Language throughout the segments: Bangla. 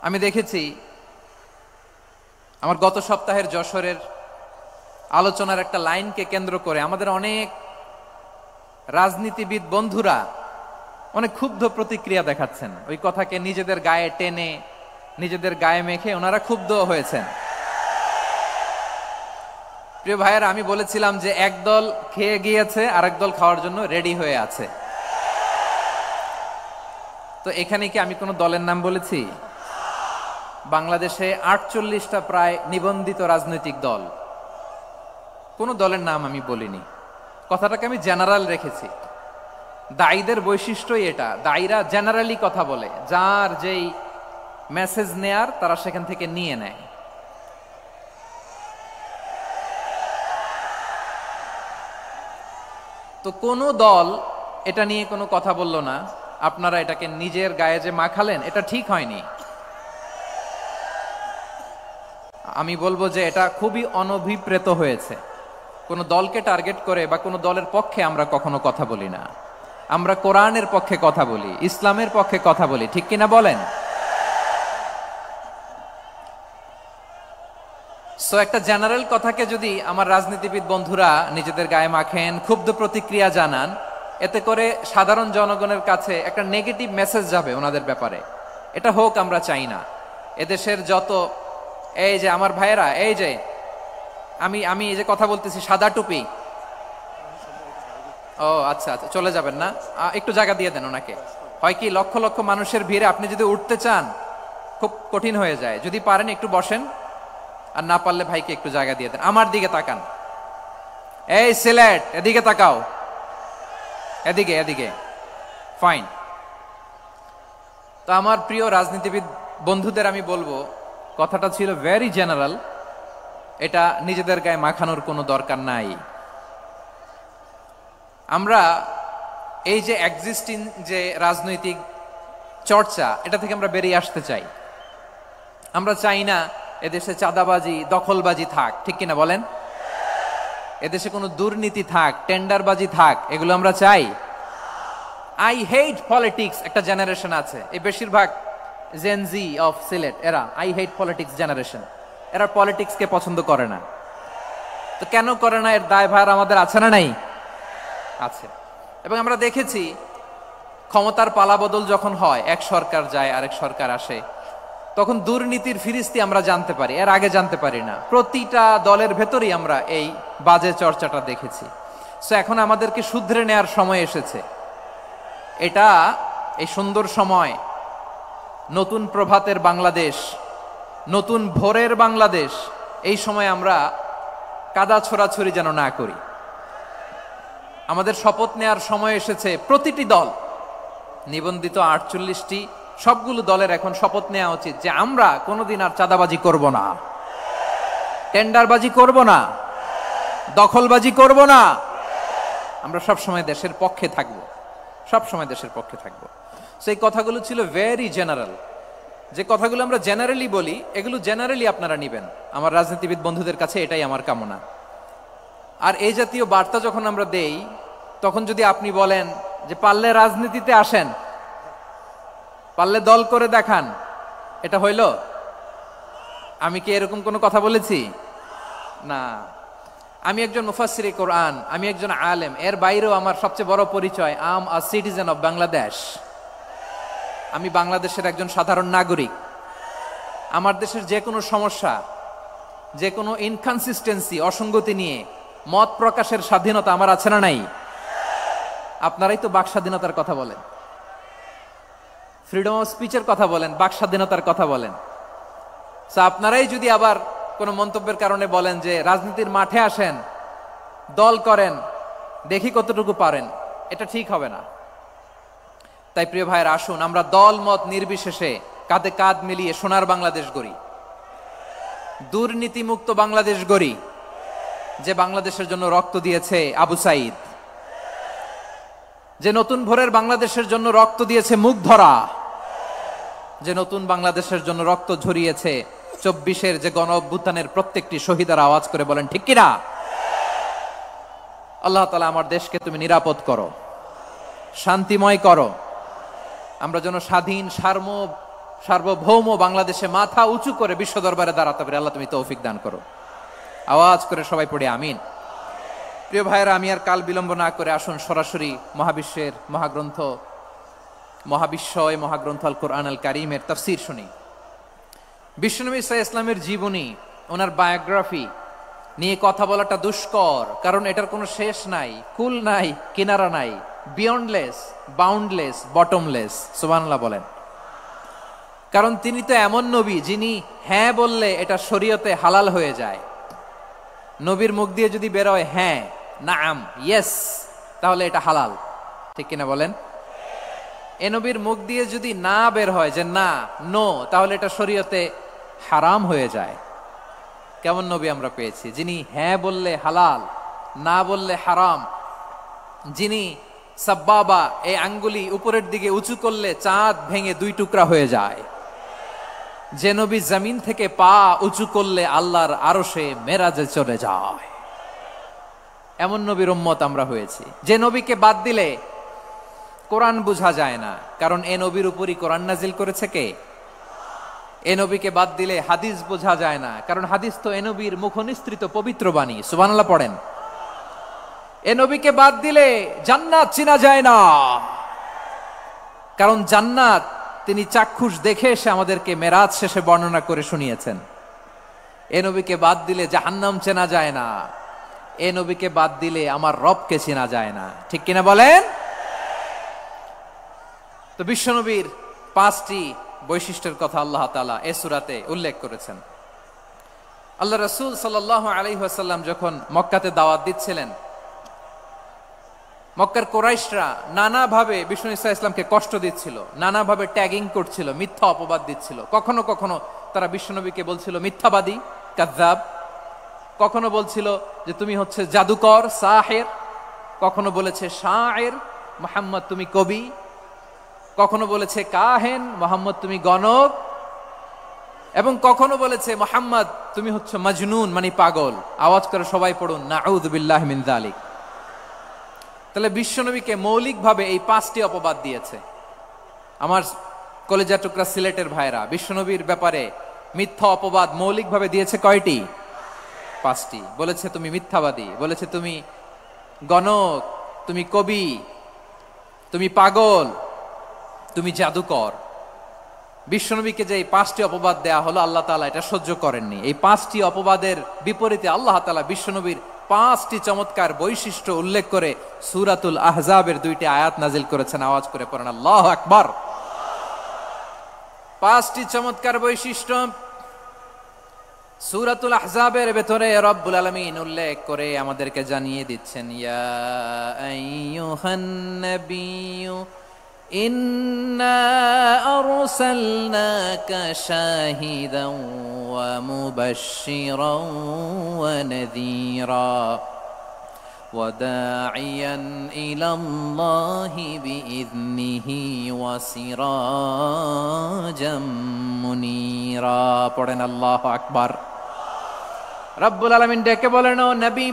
আমি দেখেছি আমার গত সপ্তাহের যশোরের আলোচনার একটা লাইনকে কেন্দ্র করে আমাদের অনেক রাজনীতিবিদ বন্ধুরা অনেক ক্ষুব্ধ প্রতিক্রিয়া দেখাচ্ছেন। ওই কথাকে নিজেদের গায়ে টেনে, নিজেদের গায়ে মেখে ওনারা ক্ষুব্ধ হয়েছেন। প্রিয় ভাইয়েরা, আমি বলেছিলাম যে একদল খেয়ে গিয়েছে, আরেক দল খাওয়ার জন্য রেডি হয়ে আছে। তো এখানে কি আমি কোনো দলের নাম বলেছি? বাংলাদেশে 48টা প্রায় নিবন্ধিত রাজনৈতিক দল, কোন দলের নাম আমি বলিনি। কথাটাকে আমি জেনারেল রেখেছি। দায়ীদের বৈশিষ্ট্যই এটা, দায়ীরা জেনারেলি কথা বলে, যার যেই মেসেজ নেয়ার তারা সেখান থেকে নিয়ে নেয়। তো কোন দল এটা নিয়ে কোনো কথা বলল না। আপনারা এটাকে নিজের গায়ে যে মাখালেন, এটা ঠিক হয়নি। আমি বলবো যে এটা খুবই অনভিপ্রেত হয়েছে। কোন দলকে টার্গেট করে বা কোন দলের পক্ষে আমরা কখনো কথা বলি না। আমরা কোরআনের পক্ষে কথা বলি, ইসলামের পক্ষে কথা বলি, ঠিক কিনা বলেন? সো একটা জেনারেল কথাকে যদি আমার রাজনীতিবিদ বন্ধুরা নিজেদের গায়ে মাখেন, ক্ষুব্ধ প্রতিক্রিয়া জানান, এতে করে সাধারণ জনগণের কাছে একটা নেগেটিভ মেসেজ যাবে ওনাদের ব্যাপারে। এটা হোক আমরা চাই না। এদেশের যত এই যে আমার ভাইয়েরা, এই যে আমি এই যে কথা বলতেছি, সাদা টুপি, ও আচ্ছা আচ্ছা, চলে যাবেন না? একটু জায়গা দিয়ে দেন ওনাকে। হয় কি, লক্ষ লক্ষ মানুষের ভিড়ে আপনি যদি উঠতে চান খুব কঠিন হয়ে যায়। যদি পারেন একটু বসেন, আর না পারলে ভাইকে একটু জায়গা দিয়ে দেন। আমার দিকে তাকান, এই সিলেট, এদিকে তাকাও, এদিকে এদিকে, ফাইন। তো আমার প্রিয় রাজনীতিবিদ বন্ধুদের আমি বলবো, কথাটা ছিল ভেরি জেনারেল, এটা নিজেদের গায়ে মাখানোর কোনো দরকার নাই। আমরা এই যে এক্সিস্টিং যে রাজনৈতিক চর্চা, এটা থেকে আমরা বেরিয়ে আসতে চাই। আমরা চাই না এদেশে চাঁদাবাজি, দখলবাজি থাক, ঠিক কিনা বলেন? এদেশে কোনো দুর্নীতি থাক, টেন্ডারবাজি থাক, এগুলো আমরা চাই। আই হেট পলিটিক্স একটা জেনারেশন আছে, এই বেশিরভাগ জেনজি অফ সিলেট, এরা আই হেট পলিটিক্স জেনারেশন। এরা পলিটিক্সকে পছন্দ করে না। তো কেন করে না, এর দায়ভার আমাদের আছে না নাই? আছে। এবং আমরা দেখেছি ক্ষমতার পালাবদল যখন হয়, এক সরকার যায় আরেক সরকার আসে, তখন দুর্নীতির ফিরিস্তি আমরা জানতে পারি, এর আগে জানতে পারি না। প্রতিটা দলের ভেতরেই আমরা এই বাজে চর্চাটা দেখেছি। সো এখন আমাদেরকে শুধরে নেয়ার সময় এসেছে। এটা এই সুন্দর সময়, নতুন প্রভাতের বাংলাদেশ, নতুন ভোরের বাংলাদেশ, এই সময় আমরা কাদা ছোড়াছুরি যেন না করি। আমাদের শপথ নেয়ার সময় এসেছে। প্রতিটি দল, নিবন্ধিত 48টি, সবগুলো দলের এখন শপথ নেওয়া উচিত যে আমরা কোনোদিন আর চাঁদাবাজি করব না, টেন্ডারবাজি করব না, দখলবাজি করব না। আমরা সবসময় দেশের পক্ষে থাকব, সবসময় দেশের পক্ষে থাকব। সেই কথাগুলো ছিল ভেরি জেনারেল। যে কথাগুলো আমরা জেনারেলি বলি, এগুলো জেনারেলি আপনারা নিবেন। আমার রাজনীতিবিদ বন্ধুদের কাছে এটাই আমার কামনা। আর এই জাতীয় বার্তা যখন আমরা দেই, তখন যদি আপনি বলেন যে পারলে রাজনীতিতে আসেন, পারলে দল করে দেখান, এটা হইল? আমি কি এরকম কোনো কথা বলেছি? না। আমি একজন মুফাসসিরে কোরআন, আমি একজন আলেম, এর বাইরেও আমার সবচেয়ে বড় পরিচয়, আম আ সিটিজেন অফ বাংলাদেশ। আমি বাংলাদেশের একজন সাধারণ নাগরিক। আমার দেশের যে কোনো সমস্যা, যে কোনো ইনকনসিস্টেন্সি, অসঙ্গতি নিয়ে মত প্রকাশের স্বাধীনতা আমার আছে না নাই? আপনারাই তো বাক স্বাধীনতার কথা বলেন, ফ্রিডম অফ স্পিচের কথা বলেন, বাক স্বাধীনতার কথা বলেন। আপনারাই যদি আবার কোনো মন্তব্যের কারণে বলেন যে রাজনীতির মাঠে আসেন, দল করেন, দেখি কতটুকু পারেন, এটা ঠিক হবে না। তাই প্রিয় ভাইয়ের, আসুন আমরা দল মত নির্বিশেষে কাঁধে কাঁধ মিলিয়ে সোনার বাংলাদেশ গড়ি, দুর্নীতিমুক্ত বাংলাদেশ গড়ি, যে বাংলাদেশের জন্য রক্ত দিয়েছে আবু সাইদ, যে নতুন ভোরের বাংলাদেশের জন্য রক্ত দিয়েছে মুগ্ধরা, যে নতুন বাংলাদেশের জন্য রক্ত ঝরিয়েছে 24-এর যে গণ অভ্যুত্থানের প্রত্যেকটি শহীদের। আওয়াজ করে বলেন ঠিক কিনা? আল্লাহ তাআলা আমার দেশকে তুমি নিরাপদ করো, শান্তিময় করো। আমরা যেন স্বাধীন, সার্বভৌম বাংলাদেশে মাথা উঁচু করে বিশ্ব দরবারে দাঁড়াতে পারে। আল্লাহ তুমি তৌফিক দান করো। আওয়াজ করে সবাই পড়ে আমিন। প্রিয় ভাইয়েরা, আমি আর কাল বিলম্ব না করে আসুন সরাসরি মহাবিশ্বের মহাগ্রন্থ মহাগ্রন্থ আল কোরআন আল কারীমের তাফসীর শুনি। বিশ্বনবী সাল্লাল্লাহু আলাইহি ইসলামের জীবনী, ওনার বায়োগ্রাফি নিয়ে কথা বলাটা দুষ্কর, কারণ এটার কোনো শেষ নাই, কুল নাই, কিনারা নাই, বিয়ন্ডলেস, বাউন্ডলেস, বটমলেস। সুবহানাল্লাহ বলেন। কারণ তিনি তো এমন নবী যিনি হ্যাঁ বললে এটা শরীয়তে হালাল হয়ে যায়। নবীর মুখ দিয়ে যদি বেরোয় হ্যাঁ, নাম, ইয়েস, তাহলে এটা হালাল। ঠিক কিনা বলেন? এ নবীর মুখ দিয়ে যদি না বের হয় যে না, নো, তাহলে এটা শরীয়তে হারাম হয়ে যায়। কেমন নবী আমরা পেয়েছি, যিনি হ্যাঁ বললে হালাল, না বললে হারাম, যিনি সাব্বাবা, এই আঙ্গুলি উপরের দিকে উঁচু করলে চাঁদ ভেঙে 2 টুকরা হয়ে যায়, যে নবী জমিন থেকে পা উঁচু করলে আল্লাহর আরশে মেরাজে চলে যায়, এমন নবীর উম্মত আমরা হয়েছি। যে নবীকে বাদ দিলে কোরআন বোঝা যায় না, কারণ এ নবীর উপরই কোরআন নাজিল করেছে কে? এ নবীকে বাদ দিলে হাদিস বোঝা যায় না, কারণ হাদিস তো এ নবীর মুখনিসৃত পবিত্র বাণী। সুবহানাল্লাহ পড়েন। এ নবীকে বাদ দিলে জান্নাত চিনা যায় না, কারণ জান্নাত তিনি চাক্ষুষ দেখে এসে আমাদেরকে মেরাজ শেষে বর্ণনা করে শুনিয়েছেন। এ নবীকে বাদ দিলে জাহান্নাম চেনা যায় না, এ নবীকে বাদ দিলে আমার রবকে চেনা যায় না। ঠিক কিনা বলেন? তো বিশ্বনবীর 5টি বৈশিষ্ট্যের কথা আল্লাহ তাআলা এই সূরাতে উল্লেখ করেছেন। আল্লাহ রাসূল সাল্লাল্লাহু আলাইহি ওয়াসাল্লাম যখন মক্কাতে দাওয়াত দিচ্ছিলেন, মক্কার কুরাইশরা নানাভাবে বিষ্ণু ঈসা ইসলামকে কষ্ট দিচ্ছিল, নানাভাবে ট্যাগিং করছিল, মিথ্যা অপবাদ দিচ্ছিল। কখনো কখনো তারা বিশ্বনবীকে বলছিল মিথ্যাবাদী, কাযযাব। কখনো বলছিল যে তুমি হচ্ছে জাদুকর, সাহের। কখনো বলেছে শায়ের, মুহাম্মদ তুমি কবি। কখনো বলেছে কাহেন, মুহাম্মদ তুমি গণক। এবং কখনো বলেছে মুহাম্মদ তুমি হচ্ছে মাজনুন, মানে পাগল। আওয়াজ করে সবাই পড়ুন নাউযু বিল্লাহি মিন যালিক। তাহলে বিশ্বনবীকে মৌলিকভাবে এই 5টি অপবাদ দিয়েছে। আমার কলেজা টুকরা সিলেটের ভাইরা, বিশ্বনবীর ব্যাপারে মিথ্যা অপবাদ মৌলিকভাবে দিয়েছে কয়টি? 5টি। বলেছে তুমি মিথ্যাবাদী, বলেছে তুমি গণক, তুমি কবি, তুমি পাগল, তুমি জাদুকর। বিশ্বনবীকে যে এই 5টি অপবাদ দেয়া হলো, আল্লাহ তাআলা এটা সহ্য করেননি। এই 5টি অপবাদের বিপরীতে আল্লাহ তাআলা বিশ্বনবীর 5টি চমৎকার বৈশিষ্ট্য উল্লেখ করে সূরাতুল আহজাবের 2টি আয়াত নাজিল করেছেন। আওয়াজ করে পড়েন আল্লাহু আকবার। 5টি চমৎকার বৈশিষ্ট্য সূরাতুল আহজাবের ভেতরে রব্বুল আলামিন উল্লেখ করে আমাদেরকে জানিয়ে দিচ্ছেন, ইয়া আইয়ুহান নাবিয়্যু ইন্না আরসালনাকা শাহিদান ওয়া মুবাশশিরান ওয়া নাযীরা ওয়া দাঈয়ান ইলাল্লাহি বিইذনিহি ওয়া সিরাজাম মুনীরা। পড়েন আল্লাহু আকবার। রব্বুল আলামিন ডেকে বলেন, ও নবী,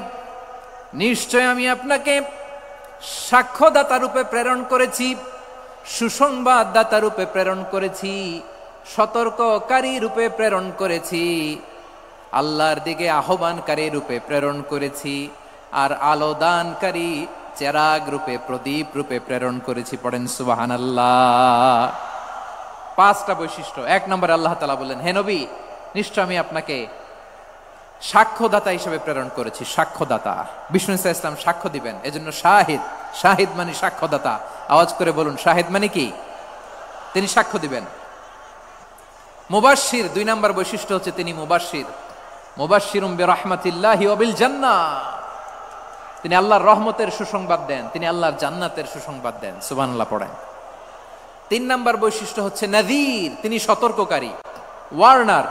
নিশ্চয় আমি আপনাকে সাক্ষ্যদাতা রূপে প্রেরণ করেছি, সুসংবাদদাতা রূপে প্রেরণ করেছি, সতর্ককারী রূপে প্রেরণ করেছি, আল্লাহর দিকে আহ্বানকারী রূপে প্রেরণ করেছি, আর আলোদানকারী চেরাগ রূপে, প্রদীপ রূপে প্রেরণ করেছি। পড়েন সুবহানাল্লাহ। 5টা বৈশিষ্ট্য। 1 নম্বরে আল্লাহ তাআলা বললেন, হে নবী, নিশ্চয় আমি আপনাকে সাক্ষ্যদাতা হিসেবে প্রেরণ করেছি। সাক্ষ্যদাতা, বিষ্ণু ঈসা ইসলাম সাক্ষ্য দিবেন, এজন্য শাহিদ। শাহিদ মানে সাক্ষ্যদাতা। আওয়াজ করে বলুন, শাহিদ মানে কি? তিনি সাক্ষ্য দিবেন। মুবাশশির, 2 নম্বর বৈশিষ্ট্য হচ্ছে তিনি মুবাশশির। মুবাশশিরুম বিরাহমাতিল্লাহি ওয়া বিল জান্নাহ। তিনি আল্লাহর রহমতের সুসংবাদ দেন, তিনি আল্লাহর জান্নাতের সুসংবাদ দেন। সুবহানাল্লাহ পড়েন। 3 নম্বর বৈশিষ্ট্য হচ্ছে নাযীর, তিনি সতর্ককারী, ওয়ার্নার।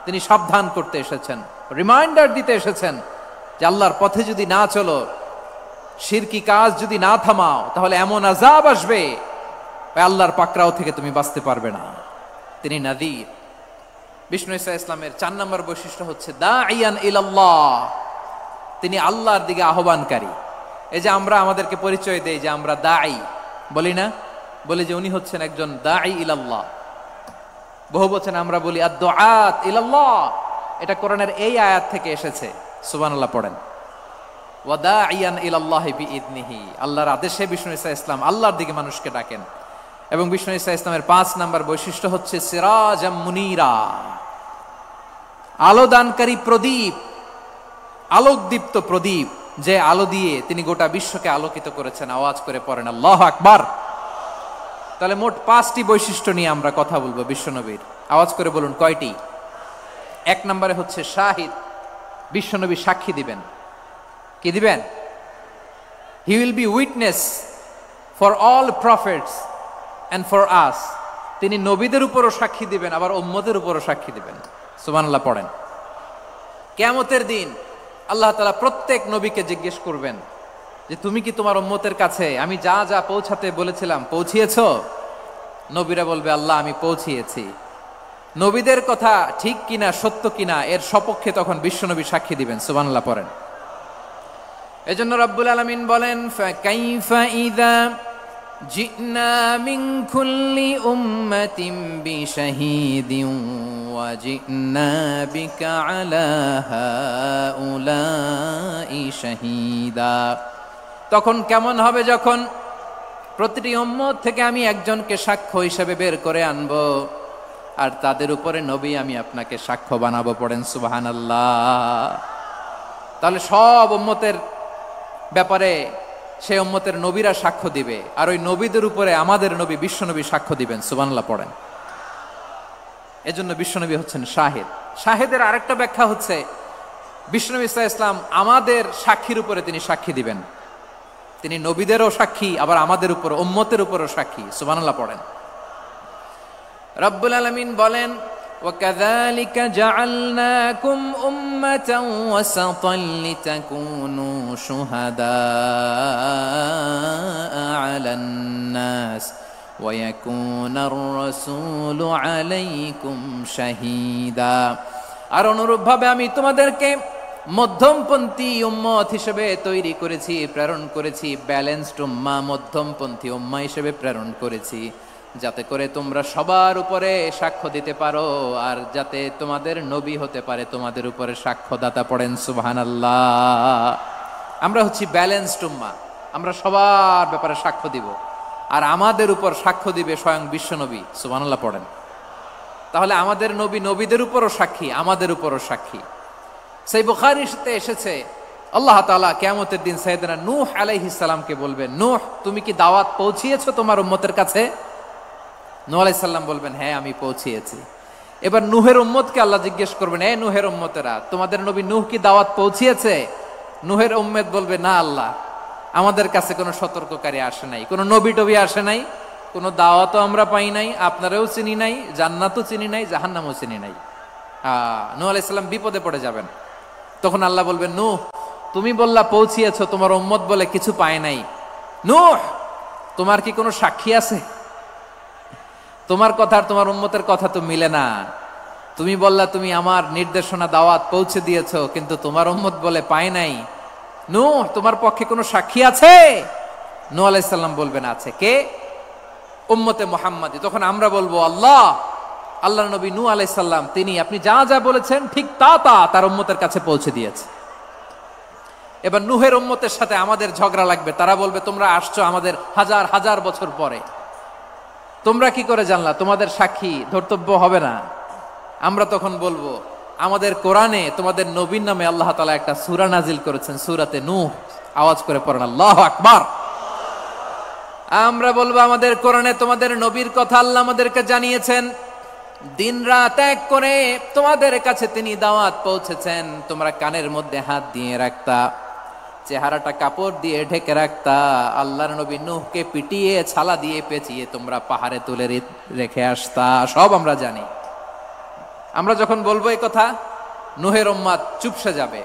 তিনি সাবধান করতে এসেছেন, রিমাইন্ডার দিতে এসেছেন যে আল্লাহর পথে যদি না চলো, শিরকি কাজ যদি না থামাও, তাহলে এমন আযাব আসবে আল্লাহর পাকড়াও থেকে তুমি বাঁচতে পারবে না। তিনি নাযীর। বিষ্ণু ঈসা ইসলামের 4 নম্বর বৈশিষ্ট্য হচ্ছে দাঈয়ান ইলাল্লাহ, তিনি আল্লাহর দিকে আহ্বানকারী। এই যে আমরা আমাদেরকে পরিচয় দেই যে আমরা দাঈ, বলি না? বলি যে উনি হচ্ছেন একজন দাঈ ইলাল্লাহ। বহুবচন আমরা বলি আদ-দুআত ইলাল্লাহ, এটা কোরআনের এই আয়াত থেকে এসেছে। সুবহানাল্লাহ পড়েন। ওয়াদাইয়ান ইলাল্লাহি বিইذনিহি, আল্লাহর আদেশে বিষ্ণু ঈসা ইসলাম আল্লাহর দিকে মানুষকে ডাকেন। এবং বিষ্ণু ঈসা ইসলামের 5 নাম্বার বৈশিষ্ট্য হচ্ছে সিরাজাম মুনীরা, আলোদানকারী প্রদীপ, আলোকদীপ্ত প্রদীপ, যে আলো দিয়ে তিনি গোটা বিশ্বকে আলোকিত করেছেন। আওয়াজ করে পড়েন আল্লাহু আকবার। তাহলে মোট 5টি বৈশিষ্ট্য নিয়ে আমরা কথা বলবো বিশ্বনবীর। আওয়াজ করে বলুন কয়টি? 1 নম্বরে হচ্ছে শাহিদ, বিশ্বনবী সাক্ষী দিবেন। কি দিবেন? He will be witness for all prophets and for us. তিনি নবীদের উপরও সাক্ষী দিবেন, আবার উম্মতের উপরও সাক্ষী দিবেন। সুবহানাল্লাহ পড়েন। কিয়ামতের দিন আল্লাহ তাআলা প্রত্যেক নবীকে জিজ্ঞেস করবেন যে তুমি কি তোমার উম্মতের কাছে আমি যা যা পৌঁছাতে বলেছিলাম পৌঁছিয়েছো? নবীরা বলবে আল্লাহ আমি পৌঁছিয়েছি। নবীদের কথা ঠিক কিনা, সত্য কিনা, এর সপক্ষে তখন বিশ্বনবী সাক্ষী দিবেন। সুবহানাল্লাহ পড়েন। এজন্য রব্বুল আলামিন বলেন ফাকাইফা ইযা জিনা মিন কুল্লি উম্মাতিন বিশাহীদিন ওয়া জিনা বিকা আলা হাউলাই শাহীদা। তখন কেমন হবে যখন প্রতিটি উম্মত থেকে আমি একজনকে সাক্ষ্য হিসেবে বের করে আনবো, আর তাদের উপরে নবী আমি আপনাকে সাক্ষ্য বানাবো। পড়েন সুবহানাল্লাহ। তাহলে সব উম্মতের ব্যাপারে সেই উম্মতের নবীরা সাক্ষ্য দিবে, আর ওই নবীদের উপরে আমাদের নবী বিশ্বনবী সাক্ষ্য দিবেন। সুবহানাল্লাহ পড়েন। এজন্য বিশ্বনবী হচ্ছেন শাহিদ। শাহিদের আরেকটা ব্যাখ্যা হচ্ছে বিশ্বনবী সাল্লাল্লাহু আলাইহি ওয়াসাল্লাম আমাদের সাক্ষীর উপরে তিনি সাক্ষী দিবেন। তিনি নবীদেরও সাক্ষী, আবার আমাদের উপর উম্মতের উপরও সাক্ষী। সুবহানাল্লাহ পড়েন। রব্বুল আলামিন বলেন وَكَذَلِكَ جَعَلْنَاكُمْ أُمَّةً وَسَطًا لِتَكُونُوا شُهَدَاءَ عَلَى النَّاسِ وَيَكُونَ الرَّسُولُ عَلَيْكُمْ شَهِيدًا। আর অনুরূপভাবে আমি তোমাদেরকে মধ্যমপন্থী উম্মত হিসেবে তৈরি করেছি, প্রেরণ করেছি। ব্যালেন্সড উম্মাহ, মধ্যমপন্থী উম্মাহ হিসেবে প্রেরণ করেছি, যাতে করে তোমরা সবার উপরে সাক্ষ্য দিতে পারো, আর যাতে তোমাদের নবী হতে পারে তোমাদের উপরে সাক্ষ্যদাতা। পড়েন সুবহানাল্লাহ। আমরা হচ্ছি ব্যালেন্সড উম্মাহ, আমরা সবার ব্যাপারে সাক্ষ্য দিব, আর আমাদের উপর সাক্ষ্য দিবে স্বয়ং বিশ্বনবী। সুবহানাল্লাহ পড়েন। তাহলে আমাদের নবী নবীদের উপরও সাক্ষী, আমাদের উপরও সাক্ষী। সেই বুখারীতে এসেছে আল্লাহ তাআলা কিয়ামতের দিন সাইয়েদনা নূহ আলাইহিস সালামকে বলবেন, নূহ তুমি কি দাওয়াত পৌঁছিয়েছো তোমার উম্মতের কাছে? নূহ আলাইহিস সালাম বলবেন হ্যাঁ আমি পৌঁছিয়েছি। এবার নূহের উম্মতকে আল্লাহ জিজ্ঞেস করবেন, এ নূহের উম্মতেরা তোমাদের নবী নূহ কি দাওয়াত পৌঁছিয়েছে? নূহের উম্মত বলবে না আল্লাহ, আমাদের কাছে কোনো সতর্ককারী আসে নাই, কোনো নবী টবি আসে নাই, কোনো দাওয়াতও আমরা পাই নাই, আপনারাও চিনি নাই, জান্নাতও চিনি নাই, জাহান্নামও চিনি নাই। নূহ আলাইহিস সালাম বিপদে পড়ে যাবেন। তখন আল্লাহ বলবেন নূহ তুমি বললা পৌঁছিয়েছো, তোমার উম্মত বলে কিছু পায় নাই। নূহ তোমার কি কোনো সাক্ষী আছে? তোমার কথা আর তোমার উম্মতের কথা তো মিলে না। তুমি বললা তুমি আমার নির্দেশনা দাওয়াত পৌঁছে দিয়েছো, কিন্তু তোমার উম্মত বলে পায় নাই। নূহ তোমার পক্ষে কোনো সাক্ষী আছে? নূহ আলাইহিস সালাম বলবেন আছে। কে? উম্মতে মুহাম্মাদী। তখন আমরা বলবো আল্লাহ, আল্লাহর নবী নূহ আলাইহিস সালাম তিনি আপনি যা যা বলেছেন ঠিক তা তা তার উম্মতের কাছে পৌঁছে দিয়েছে। এবার নূহের উম্মতের সাথে আমাদের ঝগড়া লাগবে। তারা বলবে তোমরা আসছো আমাদের হাজার হাজার বছর পরে, তোমরা কি করে জানলা? তোমাদের সাক্ষী ধর্তব্য হবে না। আমরা তখন বলবো আমাদের কোরআনে তোমাদের নবীর নামে আল্লাহ তাআলা একটা সূরা নাজিল করেছেন, সূরাতে নূহ। আওয়াজ করে পড়েন আল্লাহু আকবার। আমরা বলবো আমাদের কোরআনে তোমাদের নবীর কথা আল্লাহ আমাদেরকে জানিয়েছেন, দিন রাত এক করে তোমাদের কাছে তিনি দাওয়াত পৌঁছেছেন। তোমরা কানের মধ্যে হাত দিয়ে রাখতা, চেহারাটা কাপড় দিয়ে ঢেকে রাখতা, আল্লাহর নবী নূহকে পিটিয়ে ছালা দিয়ে পেঁচিয়ে তোমরা পাহাড়ে তুলে রেখে আসতা। সব আমরা জানি। আমরা যখন বলবো এই কথা, নূহের উম্মত চুপসে যাবে।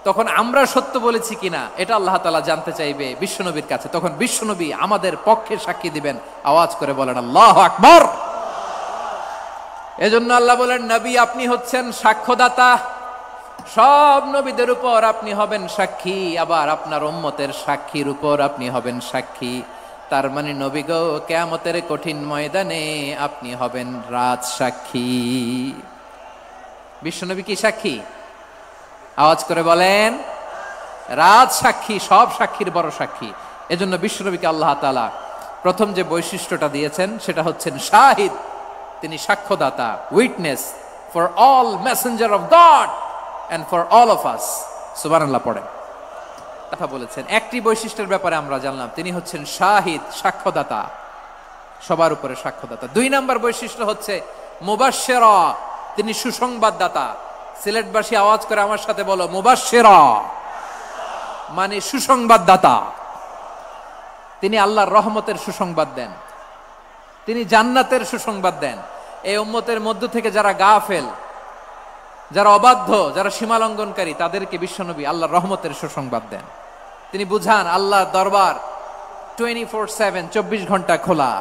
তখন আমরা সত্য বলেছি কিনা এটা আল্লাহ তাআলা জানতে চাইবে বিশ্বনবীর কাছে। তখন বিশ্বনবী আমাদের পক্ষে সাক্ষী দিবেন। আওয়াজ করে বলেন আল্লাহু আকবার। এজন্য আল্লাহ বলেন নবী আপনি হচ্ছেন সাক্ষ্যদাতা, সব নবীদের উপর আপনি হবেন সাক্ষী, আবার আপনার উম্মতের সাক্ষীর উপর আপনি হবেন সাক্ষী। তার মানে নবী গো, কিয়ামতের কঠিন ময়দানে আপনি হবেন রাজ সাক্ষী। বিশ্বনবী কি সাক্ষী? আওয়াজ করে বলেন, রাজ সাক্ষী, সব সাক্ষীর বড় সাক্ষী। এজন্য বিশ্বনবীকে আল্লাহ তাআলা প্রথম যে বৈশিষ্ট্যটা দিয়েছেন সেটা হচ্ছেন শাহিদ। তিনি সাক্ষ্যদাতা, witness for all messenger of God and for all of us. সুবহানাল্লাহ পড়েন। কথা বলেছেন। একটি বৈশিষ্ট্যের ব্যাপারে আমরা জানলাম, তিনি হচ্ছেন শাহিদ, সাক্ষ্যদাতা, সবার উপরে সাক্ষ্যদাতা। 2 নম্বর বৈশিষ্ট্য হচ্ছে মুবাশশিরা, তিনি সুসংবাদদাতা। সিলেটবাসী আওয়াজ করে আমার সাথে বলো, মুবাশশিরা মানে সুসংবাদদাতা। তিনি আল্লাহর রহমতের সুসংবাদ দেন, তিনি জান্নাতের সুসংবাদ দেন। এই উম্মতের মধ্য থেকে যারা গাফেল, যারা অবাধ্য, যারা সীমালঙ্ঘনকারী, তাদেরকে বিশ্বনবী আল্লাহর রহমতের সুসংবাদ দেন। তিনি বুঝান আল্লাহর দরবার 24/7, 24 ঘন্টা খোলা।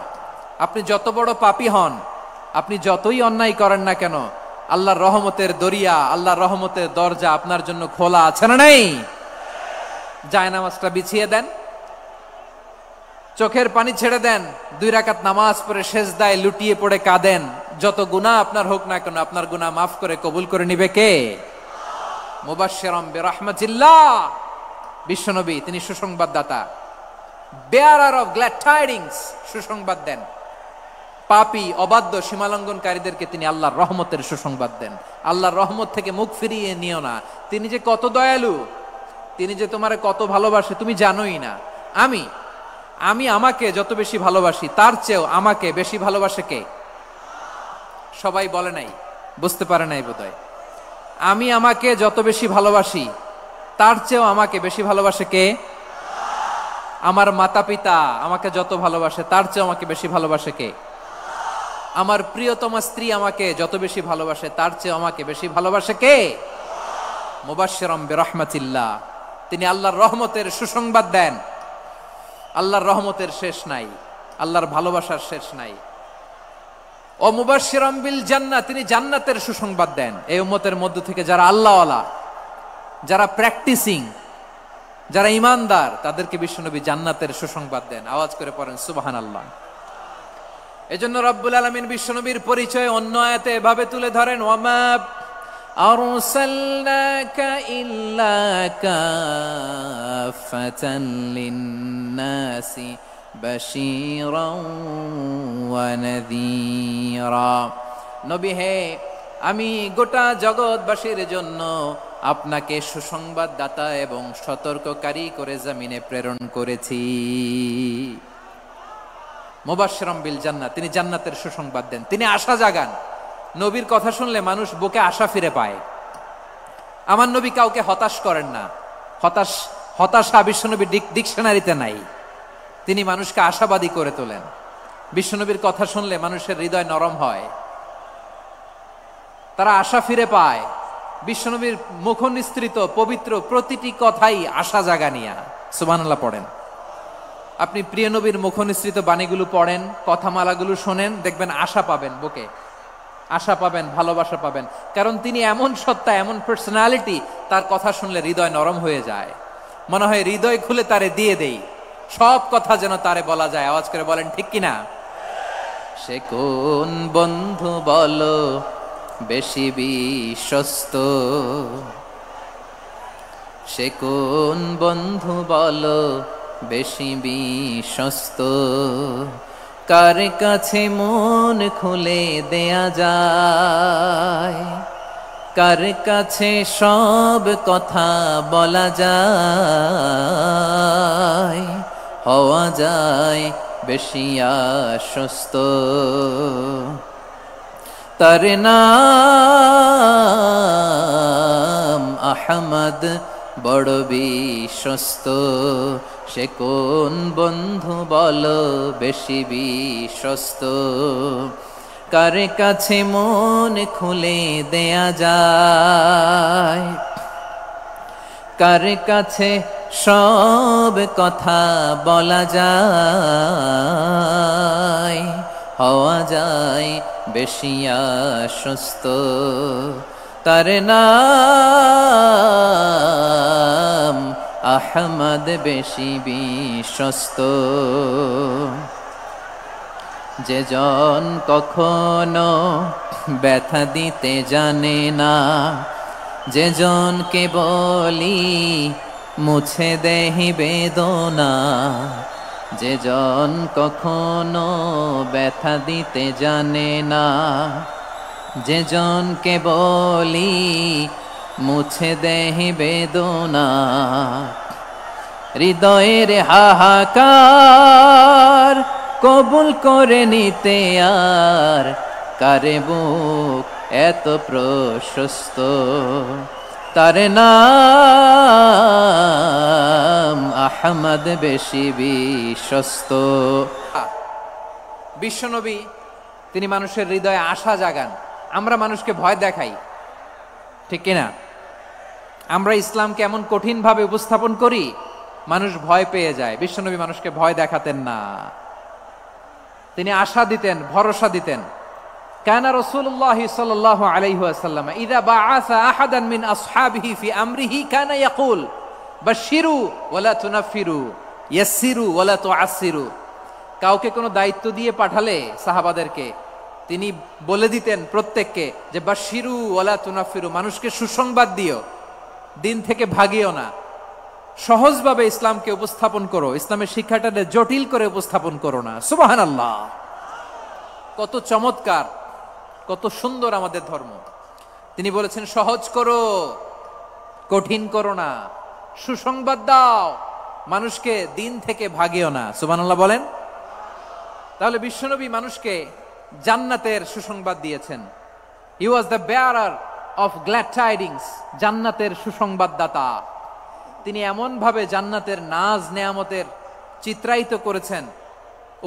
আপনি যত বড় পাপী হন, আপনি যতই অন্যায় করেন না কেন, আল্লাহর রহমতের দরিয়া, আল্লাহর রহমতের দরজা আপনার জন্য খোলা আছে না নেই? জায়নামাজটা বিছিয়ে দেন, চোখের পানি ছেড়ে দেন, 2 রাকাত নামাজ পড়ে সেজদায় লুটিয়ে পড়ে কাঁদেন। যত গুনাহ আপনার হোক না কেন, আপনার গুনাহ মাফ করে কবুল করে নিবে কে? মুবাশশিরাম বিরহমাতিল্লাহ। বিশ্বনবী তিনি সুসংবাদদাতা, বেয়ারার অফ গ্ল্যাড টাইডিংস, সুসংবাদ দেন। পাপী, অবাধ্য, সীমালঙ্ঘনকারীদেরকে তিনি আল্লাহর রহমতের সুসংবাদ দেন। আল্লাহর রহমত থেকে মুখ ফিরিয়ে নিও না। তিনি যে কত দয়ালু, তিনি যে তোমারে কত ভালোবাসে তুমি জানোই না। আমি আমাকে যত বেশি ভালোবাসি, তার চেয়েও আমাকে বেশি ভালোবাসে কে? সবাই বলে নাই, বুঝতে পারে নাই বোধহয়। আমি আমাকে যত বেশি ভালোবাসি, তার চেয়েও আমাকে বেশি ভালোবাসে কে? আমার মাতা পিতা আমাকে যত ভালোবাসে, তার চেয়েও আমাকে বেশি ভালোবাসে কে? আমার প্রিয়তমা স্ত্রী আমাকে যত বেশি ভালোবাসে, তার চেয়েও আমাকে বেশি ভালোবাসে কে? মুবাশশিরাম বিরহমাতিল্লাহ, তিনি আল্লাহর রহমতের সুসংবাদ দেন। আল্লাহর রহমতের শেষ নাই, আল্লাহর ভালোবাসার শেষ নাই। ও মুবাশশিরাম বিল জান্নাহ, তিনি জান্নাতের সুসংবাদ দেন। এই উম্মতের মধ্য থেকে যারা আল্লাহওয়ালা, যারা প্র্যাকটিসিং, যারা ইমানদার, তাদেরকে বিশ্বনবী জান্নাতের সুসংবাদ দেন। আওয়াজ করে পড়েন সুবহানাল্লাহ। এজন্য রব্বুল আলামিন বিশ্বনবীর পরিচয় অন্য আয়াতে এভাবে তুলে ধরেন, ওয়ামা আরসালনাকা ইল্লা কাফাতান লিন্নাসি বাশীরাও ওয়া নাযীরা। নবী হে, আমি গোটা জগৎবাসীর জন্য আপনাকে সুসংবাদদাতা এবং সতর্ককারী করে জমিনে প্রেরণ করেছি। মুবাশশিরাম বিল জান্নাহ, তিনি জান্নাতের সুসংবাদ দেন, তিনি আশা জাগান। নবীর কথা শুনলে মানুষ বুকে আশা ফিরে পায়। আমার নবী কাউকে হতাশ করেন না। হতাশা বিশ্বনবীর ডিকশনারিতে নাই। তিনি মানুষকে আশাবাদী করে তোলেন। বিশ্বনবীর কথা শুনলে মানুষের হৃদয় নরম হয়, তারা আশা ফিরে পায়। বিশ্বনবীর মুখ নিঃসৃত পবিত্র প্রতিটি কথাই আশা জাগানিয়া। সুবহানাল্লাহ পড়েন। আপনি প্রিয় নবীর মুখ নিঃসৃত বাণীগুলো পড়েন, কথামালাগুলো শোনেন, দেখবেন আশা পাবেন, বুকে আশা পাবেন, ভালোবাসা পাবেন। কারণ তিনি এমন সত্তা, এমন পার্সোনালিটি, তার কথা শুনলে হৃদয় নরম হয়ে যায়। মনে হয় হৃদয় খুলে তারে দিয়ে দেই, সব কথা যেন তারে বলা যায়। আওয়াজ করে বলেন ঠিক কিনা? সে কোন বন্ধু বলো বেশি বিশ্বস্ত, সে কোন বন্ধু বলো বেশি বিশ্বস্ত, কার কাছে মন খুলে দেয়া যায়, কার কাছে সব কথা বলা যায়, হওয়া যায় বেশি আশ্বস্ত। তার নাম আহমদ, বড় বিশ্বস্ত। সে কোন বন্ধু বলো বেশি বিশ্বস্ত, কার কাছে মন খুলে দেয়া যায়, কার কাছে সব কথা বলা যায়, হওয়া যায় বেশি আশ্বস্ত। তার নাম আহমদ বেশি বিশ্বস্ত। যে জন কখনো ব্যথা দিতে জানে না, যে জনকে বলি মুছে দেহি বেদনা, যে জন কখনো ব্যথা দিতে জানে না, যে জনকে বলি মুছে দেহি বেদনা, হৃদয়ের হাহাকার কবুল করে নিতে আর কারে বুক এত প্রশস্ত, তার নাম আহমদ বেশি বিশ্বস্ত। বিশ্বনবী তিনি মানুষের হৃদয়ে আশা জাগান, আমরা মানুষকে ভয় দেখাই, ঠিক কিনা? আমরা ইসলামকে এমন কঠিন ভাবে উপস্থাপন করি, মানুষ ভয় পেয়ে যায়। বিশ্বনবী মানুষকে ভয় দেখাতেন না, তিনি আশা দিতেন, ভরসা দিতেন। কানা রাসূলুল্লাহ সাল্লাল্লাহু আলাইহি ওয়াসাল্লাম ইযা বাআসা আহাদান মিন আসহাবিহি ফি আমরিহি কানা ইয়াকুল বাশশিরু ওয়ালা তুনাফিরু ইয়াসসিরু ওয়ালা তুআসসিরু। কাউকে কোনো দায়িত্ব দিয়ে পাঠালে সাহাবাদেরকে তিনি বলে দিতেন প্রত্যেককে যে বাশশিরু ওয়ালা তুনাফিরু, মানুষকে সুসংবাদ দিও, দিন থেকে ভাগিও না, সহজভাবে ইসলামকে উপস্থাপন করো, ইসলামের শিক্ষাটাকে জটিল করে উপস্থাপন করো না। সুবহানাল্লাহ, কত চমৎকার, কত সুন্দর আমাদের ধর্ম। তিনি বলেছেন সহজ করো, কঠিন করো না, সুসংবাদ দাও, মানুষকে দিন থেকে ভাগিও না। সুবহানাল্লাহ বলেন। তাহলে বিশ্বনবী মানুষকে জান্নাতের সুসংবাদ দিয়েছেন। He was the bearer of glad tidings, জান্নাতের সুসংবাদদাতা। তিনি এমন ভাবে জান্নাতের নাজ নেয়ামতের চিত্রায়িত করেছেন,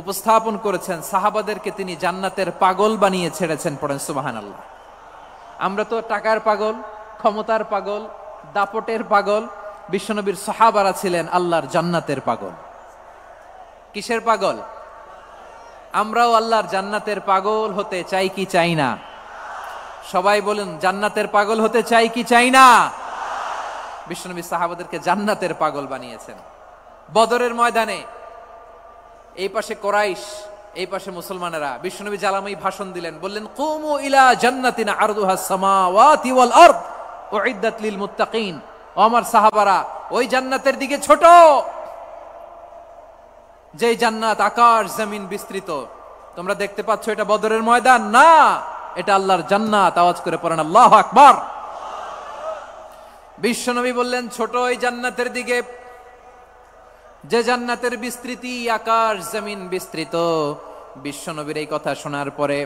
উপস্থাপন করেছেন, সাহাবাদেরকে তিনি জান্নাতের পাগল বানিয়ে ছেড়েছেন। পড়েন সুবহানাল্লাহ। আমরা তো টাকার পাগল, ক্ষমতার পাগল, দাপটের পাগল। বিশ্বনবীর সাহাবারা ছিলেন আল্লাহর জান্নাতের পাগল। কিসের পাগল? আমরাও আল্লাহর জান্নাতের পাগল হতে চাই কি চাই না? সবাই বলুন, জান্নাতের পাগল হতে চাই কি চাই না? বিশ্বনবী সাহাবাদেরকে জান্নাতের পাগল বানিয়েছেন। বদরের ময়দানে এই পাশে কোরাইশ, এই পাশে মুসলমানেরা। বিশ্বনবী জালামি ভাষণ দিলেন, বললেন কুমু ইলা জান্নাতিন আরদুহাস সামাওয়াতি ওয়াল আরদ উইদ্দাত লিল মুত্তাকিন। ও আমার সাহাবারা, ওই জান্নাতের দিকে ছোট, যে জান্নাত আকাশ জমিন বিস্তৃত। তোমরা দেখতে পাচ্ছ এটা বদরের ময়দান না, এটা আল্লাহর জান্নাত। আওয়াজ করে পড়েন আল্লাহু আকবার। বিশ্বনবী বললেন ছোট ওই জান্নাতের দিকে, যে জান্নাতের বিস্তৃতি আকাশ জমিন বিস্তৃত। বিশ্বনবীর এই কথা শোনার পরে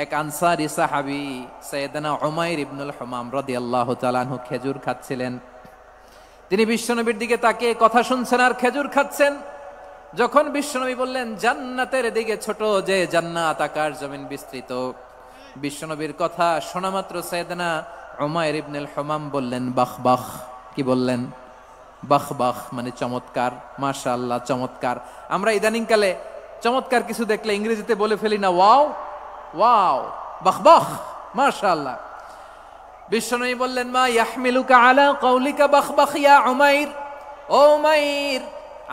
এক আনসারী সাহাবী সাইয়েদনা উমাইর ইবনুল হুমাম রাদিয়াল্লাহু তাআলা আনহু খেজুর খাচ্ছিলেন। তিনি বিশ্বনবীর দিকে তাকিয়ে কথা শুনছেন আর খেজুর খাচ্ছেন। যখন বিশ্বনবী বললেন জান্নাতের দিকে ছোট, যে জান্নাত আকাশ জমিন বিস্তৃত, বিশ্বনবীর কথা শোনা মাত্র সাইয়েদনা উমাইর ইবনুল হুমাম বললেন বাহ বাহ। কি বললেন? বাহ বাহ, মানে চমৎকার, মাশাআল্লাহ, চমৎকার। আমরা ইদানিং কালে চমৎকার কিছু দেখলে ইংরেজিতে বলে ফেলি না ওয়াও ওয়াও, বাহ বাহ, মাশাআল্লাহ। বিশ্বনবী বললেন মা ইয়াহমিলুকা আলা কওলিকা বাহ বাহ ইয়া উমাইর। ও উমাইর,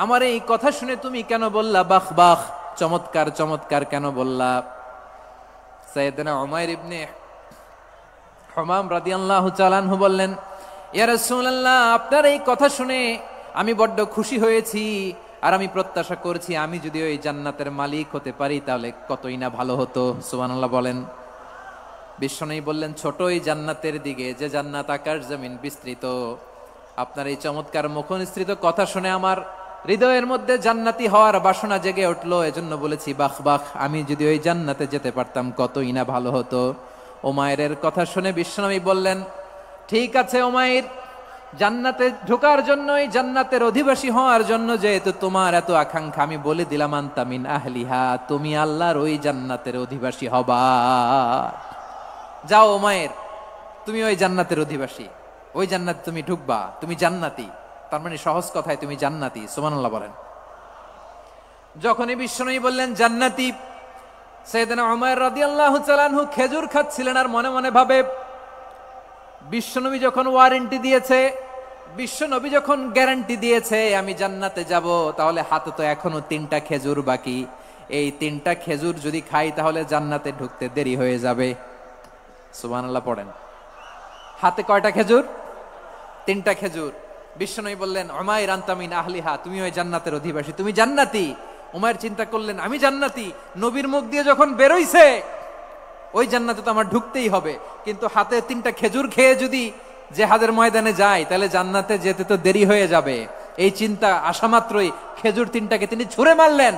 আমার এই কথা শুনে তুমি কেন বললা বাহ বাহ, চমৎকার চমৎকার কেন বললা? সাইয়েদনা উমাইর ইবনে হুমাম রাদিয়াল্লাহু তাআলা আনহু বললেন ইয়া রাসূলুল্লাহ, আপনার এই কথা শুনে আমি বড্ড খুশি হয়েছি, আর আমি প্রত্যাশা করছি আমি যদি ওই জান্নাতের মালিক হতে পারি তাহলে কতই না ভালো হতো। সুবহানাল্লাহ বলেন। বিশ্বনবী বললেন ছোট ওই জান্নাতের দিকে, যে জান্নাত আকাশ জমিন বিস্তৃত। আপনার এই চমৎকার মুখনিসৃত কথা শুনে আমার হৃদয়ের মধ্যে জান্নাতি হওয়ার বাসনা জেগে উঠলো, এজন্য বলেছি বাহ বাহ, আমি যদি ওই জান্নাতে যেতে পারতাম কতই না ভালো হতো। উমাইরের কথা শুনে বিশ্বনবী বললেন ঠিক আছে উমাইর, জান্নাতে ঢোকার জন্যই, জান্নাতের অধিবাসী হওয়ার জন্য যেহেতু তোমার এত আকাঙ্ক্ষা, আমি বলে দিলাম আনতা মিন আহলিহা, তুমি আল্লাহর ওই জান্নাতের অধিবাসী হবা। যাও উমাইর, তুমি ওই জান্নাতের অধিবাসী, ওই জান্নাতে তুমি ঢুকবা, তুমি জান্নাতি। তার মানে সহজ কথায় তুমি জান্নাতি। সুবহানাল্লাহ বলেন। যখনই বিশ্বনবী বললেন জান্নাতি, সাইয়েদনা উমাইর রাদিয়াল্লাহু তাআলা আনহু খেজুর খাচ্ছিলেন আর মনে মনে ভাবে বিশ্বনবী যখন ওয়ারেন্টি দিয়েছে বিশ্ব নবী যখন গ্যারান্টি দিয়েছে আমি জান্নাতে যাব, তাহলে হাতে তো এখনো 3টা খেজুর বাকি। এই 3টা খেজুর যদি খাই তাহলে জান্নাতে ঢুকতে দেরি হয়ে যাবে। সুবহানাল্লাহ পড়েন। হাতে কয়টা খেজুর? 3টা খেজুর। বিশ্বনবী বললেন উমাইর আনতা মিন আহলিহা, তুমি ওই জান্নাতের অধিবাসী, তুমি জান্নাতি। উমাইর চিন্তা করলেন আমি জান্নাতি, নবীর মুখ দিয়ে যখন বেরোইছে ওই জান্নাতে তো আমার ঢুকতেই হবে, কিন্তু হাতে 3টা খেজুর খেয়ে যদি জিহাদের ময়দানে যায় তাহলে জান্নাতে যেতে তো দেরি হয়ে যাবে। এই চিন্তা আসা মাত্রই খেজুর 3টাকে তিনি ছুঁড়ে মারলেন,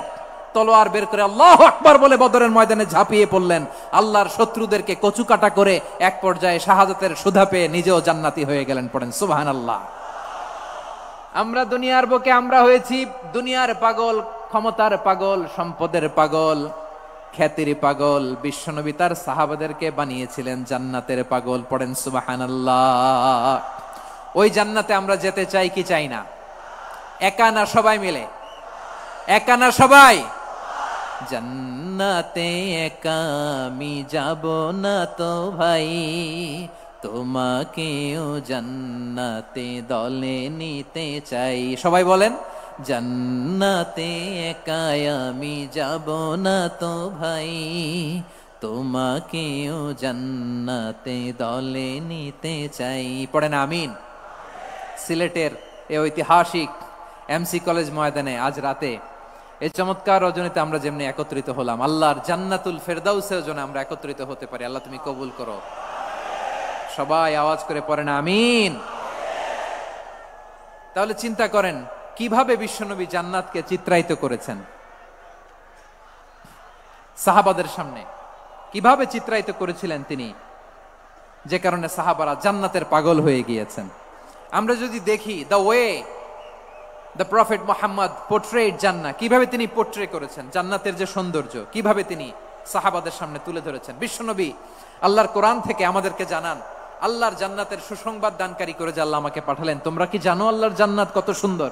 তলোয়ার বের করে আল্লাহু আকবার বলে বদরের ময়দানে ঝাঁপিয়ে পড়লেন। আল্লাহর শত্রুদেরকে কচুকাটা করে এক পর্যায়ে শাহাদাতের সুধা পেয়ে নিজেও জান্নাতি হয়ে গেলেন। পড়েন সুবহানাল্লাহ। আমরা দুনিয়ার বুকে আমরা হয়েছি দুনিয়ার পাগল, ক্ষমতার পাগল, সম্পদের পাগল, খ্যাতির পাগল। বিশ্বনবী তার সাহাবাদেরকে বানিয়েছিলেন জান্নাতের পাগল। পড়েন সুবহানাল্লাহ। ওই জান্নাতে আমরা যেতে চাই কি চাই না? একা না সবাই মিলে? একা না সবাই? জান্নাতে একা আমি যাব না তো ভাই, তোমাকেও জান্নাতে দলে নিতে চাই। সবাই বলেন জান্নাতে একা আমি যাব না তো ভাই, তোমাকেও জান্নাতে দলে নিতে চাই। পড়েন আমিন। সিলেটের এই ঐতিহাসিক এমসি কলেজ ময়দানে আজ রাতে এই চমৎকার রজনীতে আমরা যেমনি একত্রিত হলাম, আল্লাহর জান্নাতুল ফেরদাউসের জন্য আমরা একত্রিত হতে পারি। আল্লাহ তুমি কবুল করো। সবাই আওয়াজ করে পড়েন আমিন। তাহলে চিন্তা করেন কিভাবে বিশ্বনবী জান্নাতকে চিত্রায়িত করেছেন সাহাবাদের সামনে, কিভাবে চিত্রায়িত করেছিলেন তিনি, যে কারণে সাহাবারা জান্নাতের পাগল হয়ে গিয়েছেন। আমরা যদি দেখি the way the prophet Muhammad portrait জান্নাত, কিভাবে তিনি পোর্ট্রে করেছেন জান্নাতের যে সৌন্দর্য, কিভাবে তিনি সাহাবাদের সামনে তুলে ধরেছেন। বিশ্বনবী আল্লাহর কোরআন থেকে আমাদেরকে জানান আল্লাহর জান্নাতের সুসংবাদ দানকারী করে যে আল্লাহ আমাকে পাঠালেন। তোমরা কি জানো আল্লাহর জান্নাত কত সুন্দর?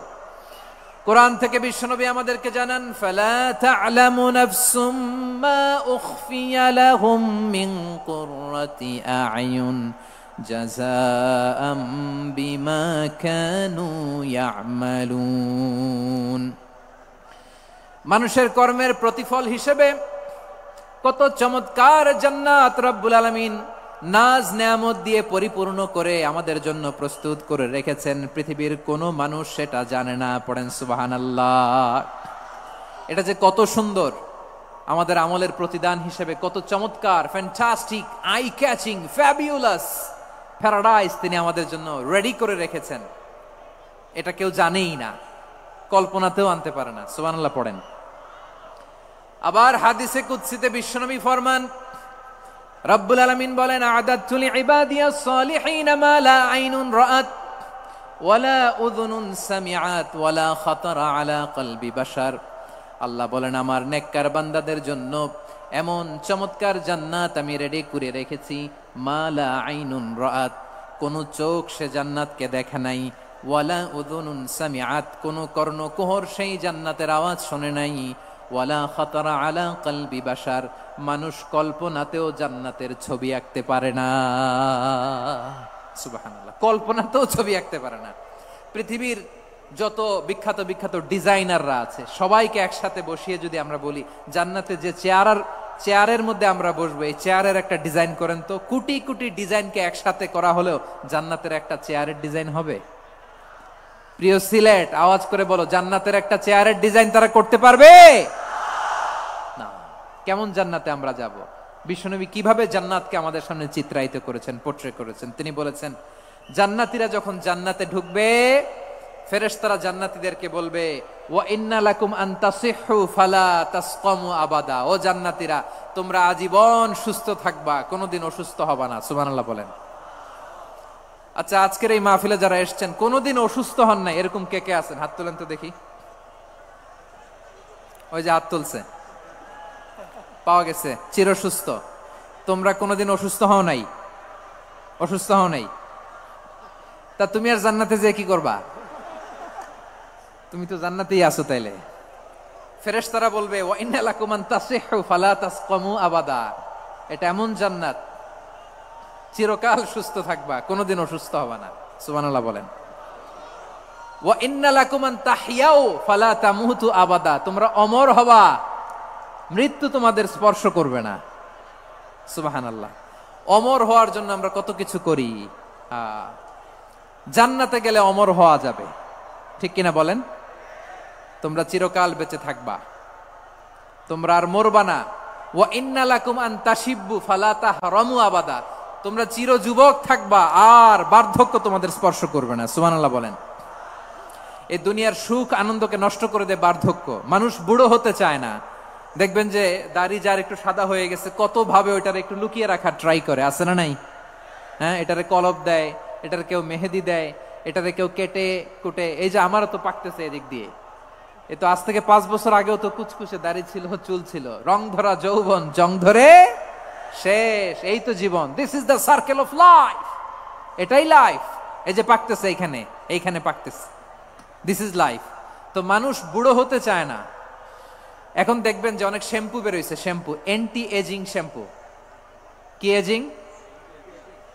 কোরআন থেকে বিশ্বনবী আমাদেরকে জানান ফালা তা'লামু নাফসুম মা উখফিয়া লাহুম মিন কুররাতি আ'য়ুন জাযাআম বিমা কানু ইয়া'মালুন। মানুষের কর্মের প্রতিফল হিসেবে কত চমৎকার জান্নাত রব্বুল আলামিন নাজ নেয়ামত দিয়ে পরিপূর্ণ করে আমাদের জন্য প্রস্তুত করে রেখেছেন। পৃথিবীর কোনো মানুষ সেটা জানে না। পড়েন সুবহানাল্লাহ। এটা যে কত সুন্দর, আমাদের আমলের প্রতিদান হিসেবে কত চমৎকার, fantastic, eye catching, fabulous paradise তিনি আমাদের জন্য রেডি করে রেখেছেন। এটা কেউ জানেই না, কল্পনাতেও আনতে পারে না। সুবহানাল্লাহ পড়েন। আবার হাদিসে কুদসিতে বিশ্বনবী ফরমান, রব্বুল আলামিন বলেন আ'দাতু লিইবাদিয়াস সালিহিন মা লা আইনুন রাআত ওয়ালা উযুনুন সামিআত ওয়ালা খাতারা আলা কলবি বাশার। আল্লাহ বলেন আমার নেককার বান্দাদের জন্য এমন চমৎকার জান্নাত আমি রেডি করে রেখেছি, মা লা আইনুন রাআত, কোন চোখ সে জান্নাতকে দেখে নাই, ওয়ালা উযুনুন সামিআত, কোন কর্ণকুহর সেই জান্নাতের আওয়াজ শুনে নাই, ওয়ালা খাতারা আলা কলবি বাশার, মানুষ কল্পনাতেও জান্নাতের ছবি আঁকতে পারে না। সুবহানাল্লাহ, কল্পনাতেও ছবি আঁকতে পারে না। পৃথিবীর যত বিখ্যাত বিখ্যাত ডিজাইনাররা আছে সবাইকে একসাথে বসিয়ে যদি আমরা বলি জান্নাতে যে চেয়ারের মধ্যে আমরা বসবো, এই চেয়ারের একটা ডিজাইন করেন তো, কোটি কোটি ডিজাইনকে একসাথে করা হলেও জান্নাতের একটা চেয়ারের ডিজাইন হবে? প্রিয় সিলেট, আওয়াজ করে বলো, জান্নাতের একটা চেয়ারের ডিজাইন তারা করতে পারবে না। কেমন জান্নাতে আমরা যাব? বিশ্বনবী কিভাবে জান্নাতকে আমাদের সামনে চিত্রায়িত করেছেন, পোর্ট্রে করেছেন। তিনি বলেছেন জান্নাতীরা যখন জান্নাতে ঢুকবে ফেরেশতারা জান্নাতীদেরকে বলবে ওয়া ইন্না লাকুম আন তাসিহু ফালা তাসকামু আবাদা, ও জান্নাতীরা তোমরা আজীবন সুস্থ থাকবা, কোনোদিন অসুস্থ হবা না। সুবহানাল্লাহ বলেন। আচ্ছা, আজকের এই মাহফিলে যারা এসেছেন কোনোদিন অসুস্থ হন নাই এরকম কে কে আছেন? হাত তোলেন তো দেখি। ওই যে হাত তুলছে, পাওয়া গেছে, চিরসুস্থ। তোমরা কোনোদিন অসুস্থ হও নাই? অসুস্থ হও নাই? তা তুমি আর জান্নাতে যে কি করবা? তুমি তো জান্নাতেই আছো। তাইলে ফেরেশতারা বলবে ওয়া ইন্না লাকুম আন তাসিহু ফালা তাসকামু আবাদা, এটা এমন জান্নাত চিরকাল সুস্থ থাকবা, কোনোদিন অসুস্থ হবা না। সুবহানাল্লাহ বলেন। ওয়া ইন্না লাকুম আন তাহইয়াউ ফালা তামুতু আবাদা, তোমরা অমর হবা, মৃত্যু তোমাদের স্পর্শ করবে না। সুবহানাল্লাহ। অমর হওয়ার জন্য আমরা কত কিছু করি। জান্নাতে গেলে অমর হওয়া যাবে, ঠিক কিনা বলেন? তোমরা চিরকাল বেঁচে থাকবা, তোমরা আর মরবা না। ওয়া ইন্না লাকুম আন তাশিব্বু ফালা তাহরামু আবাদা, তোমরা চির যুবক থাকবা, আর বার্ধক্য তোমাদের স্পর্শ করবে না। সুবহানাল্লাহ বলেন। এই দুনিয়ার সুখ আনন্দকে নষ্ট করে দেয় বার্ধক্য। মানুষ বুড়ো হতে চায় না। দেখবেন যে দাড়ি যার একটু সাদা হয়ে গেছে, কত ভাবে ওইটার একটু লুকিয়ে রাখার ট্রাই করে, আছে না নাই? হ্যাঁ, এটারে কলপ দেয়, এটার কেউ মেহেদি দেয়, এটারে কেউ কেটে কুটে। এই যে আমারও তো পাকতেছে এদিক দিয়ে, এ তো আজ থেকে 5 বছর আগেও তো কুচকুচে দাড়ি ছিল, চুল ছিল, রং ধরা যৌবন জং ধরে শেষ। এই তো জীবন। This is the circle of life, এটাই লাইফ। এই যে পাকতেছে এইখানে, এইখানে পাকতেছে, দিস ইজ লাইফ। তো মানুষ বুড়ো হতে চায় না। এখন দেখবেন যে অনেক শ্যাম্পু বেরোইছে, শ্যাম্পু অ্যান্টি এজিং শ্যাম্পু। কি এজিং?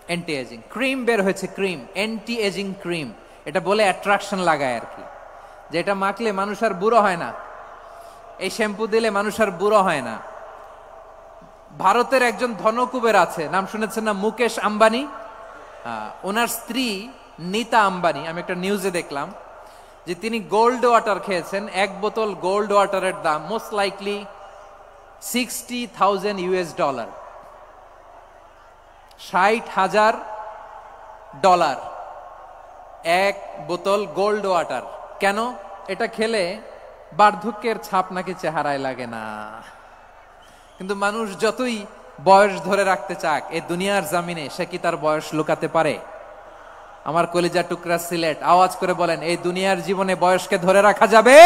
Anti ageing. ক্রিম বের হয়েছে, ক্রিম অ্যান্টি এজিং ক্রিম। এটা বলে অ্যাট্রাকশন লাগায় আর কি, যে এটা মাখলে মানুষ আর বুড়ো হয় না, এই শ্যাম্পু দিলে মানুষ আর বুড়ো হয় না। ভারতের একজন ধনকুবের আছে, নাম শুনেছেন না? মুকেশ আম্বানি। ওনার স্ত্রী নীতা আম্বানি, আমি একটা নিউজে দেখলাম যে তিনি গোল্ড ওয়াটার খেয়েছেন। 1 বোতল গোল্ড ওয়াটারের দাম মোস্ট লাইকলি $60,000, $60,000 1 বোতল গোল্ড ওয়াটার। কেন? এটা খেলে বার্ধক্যের ছাপ নাকি চেহারায় লাগে না। কিন্তু মানুষ যতই বয়স ধরে রাখতে চাক এই দুনিয়ার জামিনে, সে কি তার বয়স লুকাতে পারে? আমার কলিজা টুকরা সিলেট, আওয়াজ করে বলেন, এই দুনিয়ার জীবনে বয়সকে ধরে রাখা যাবে?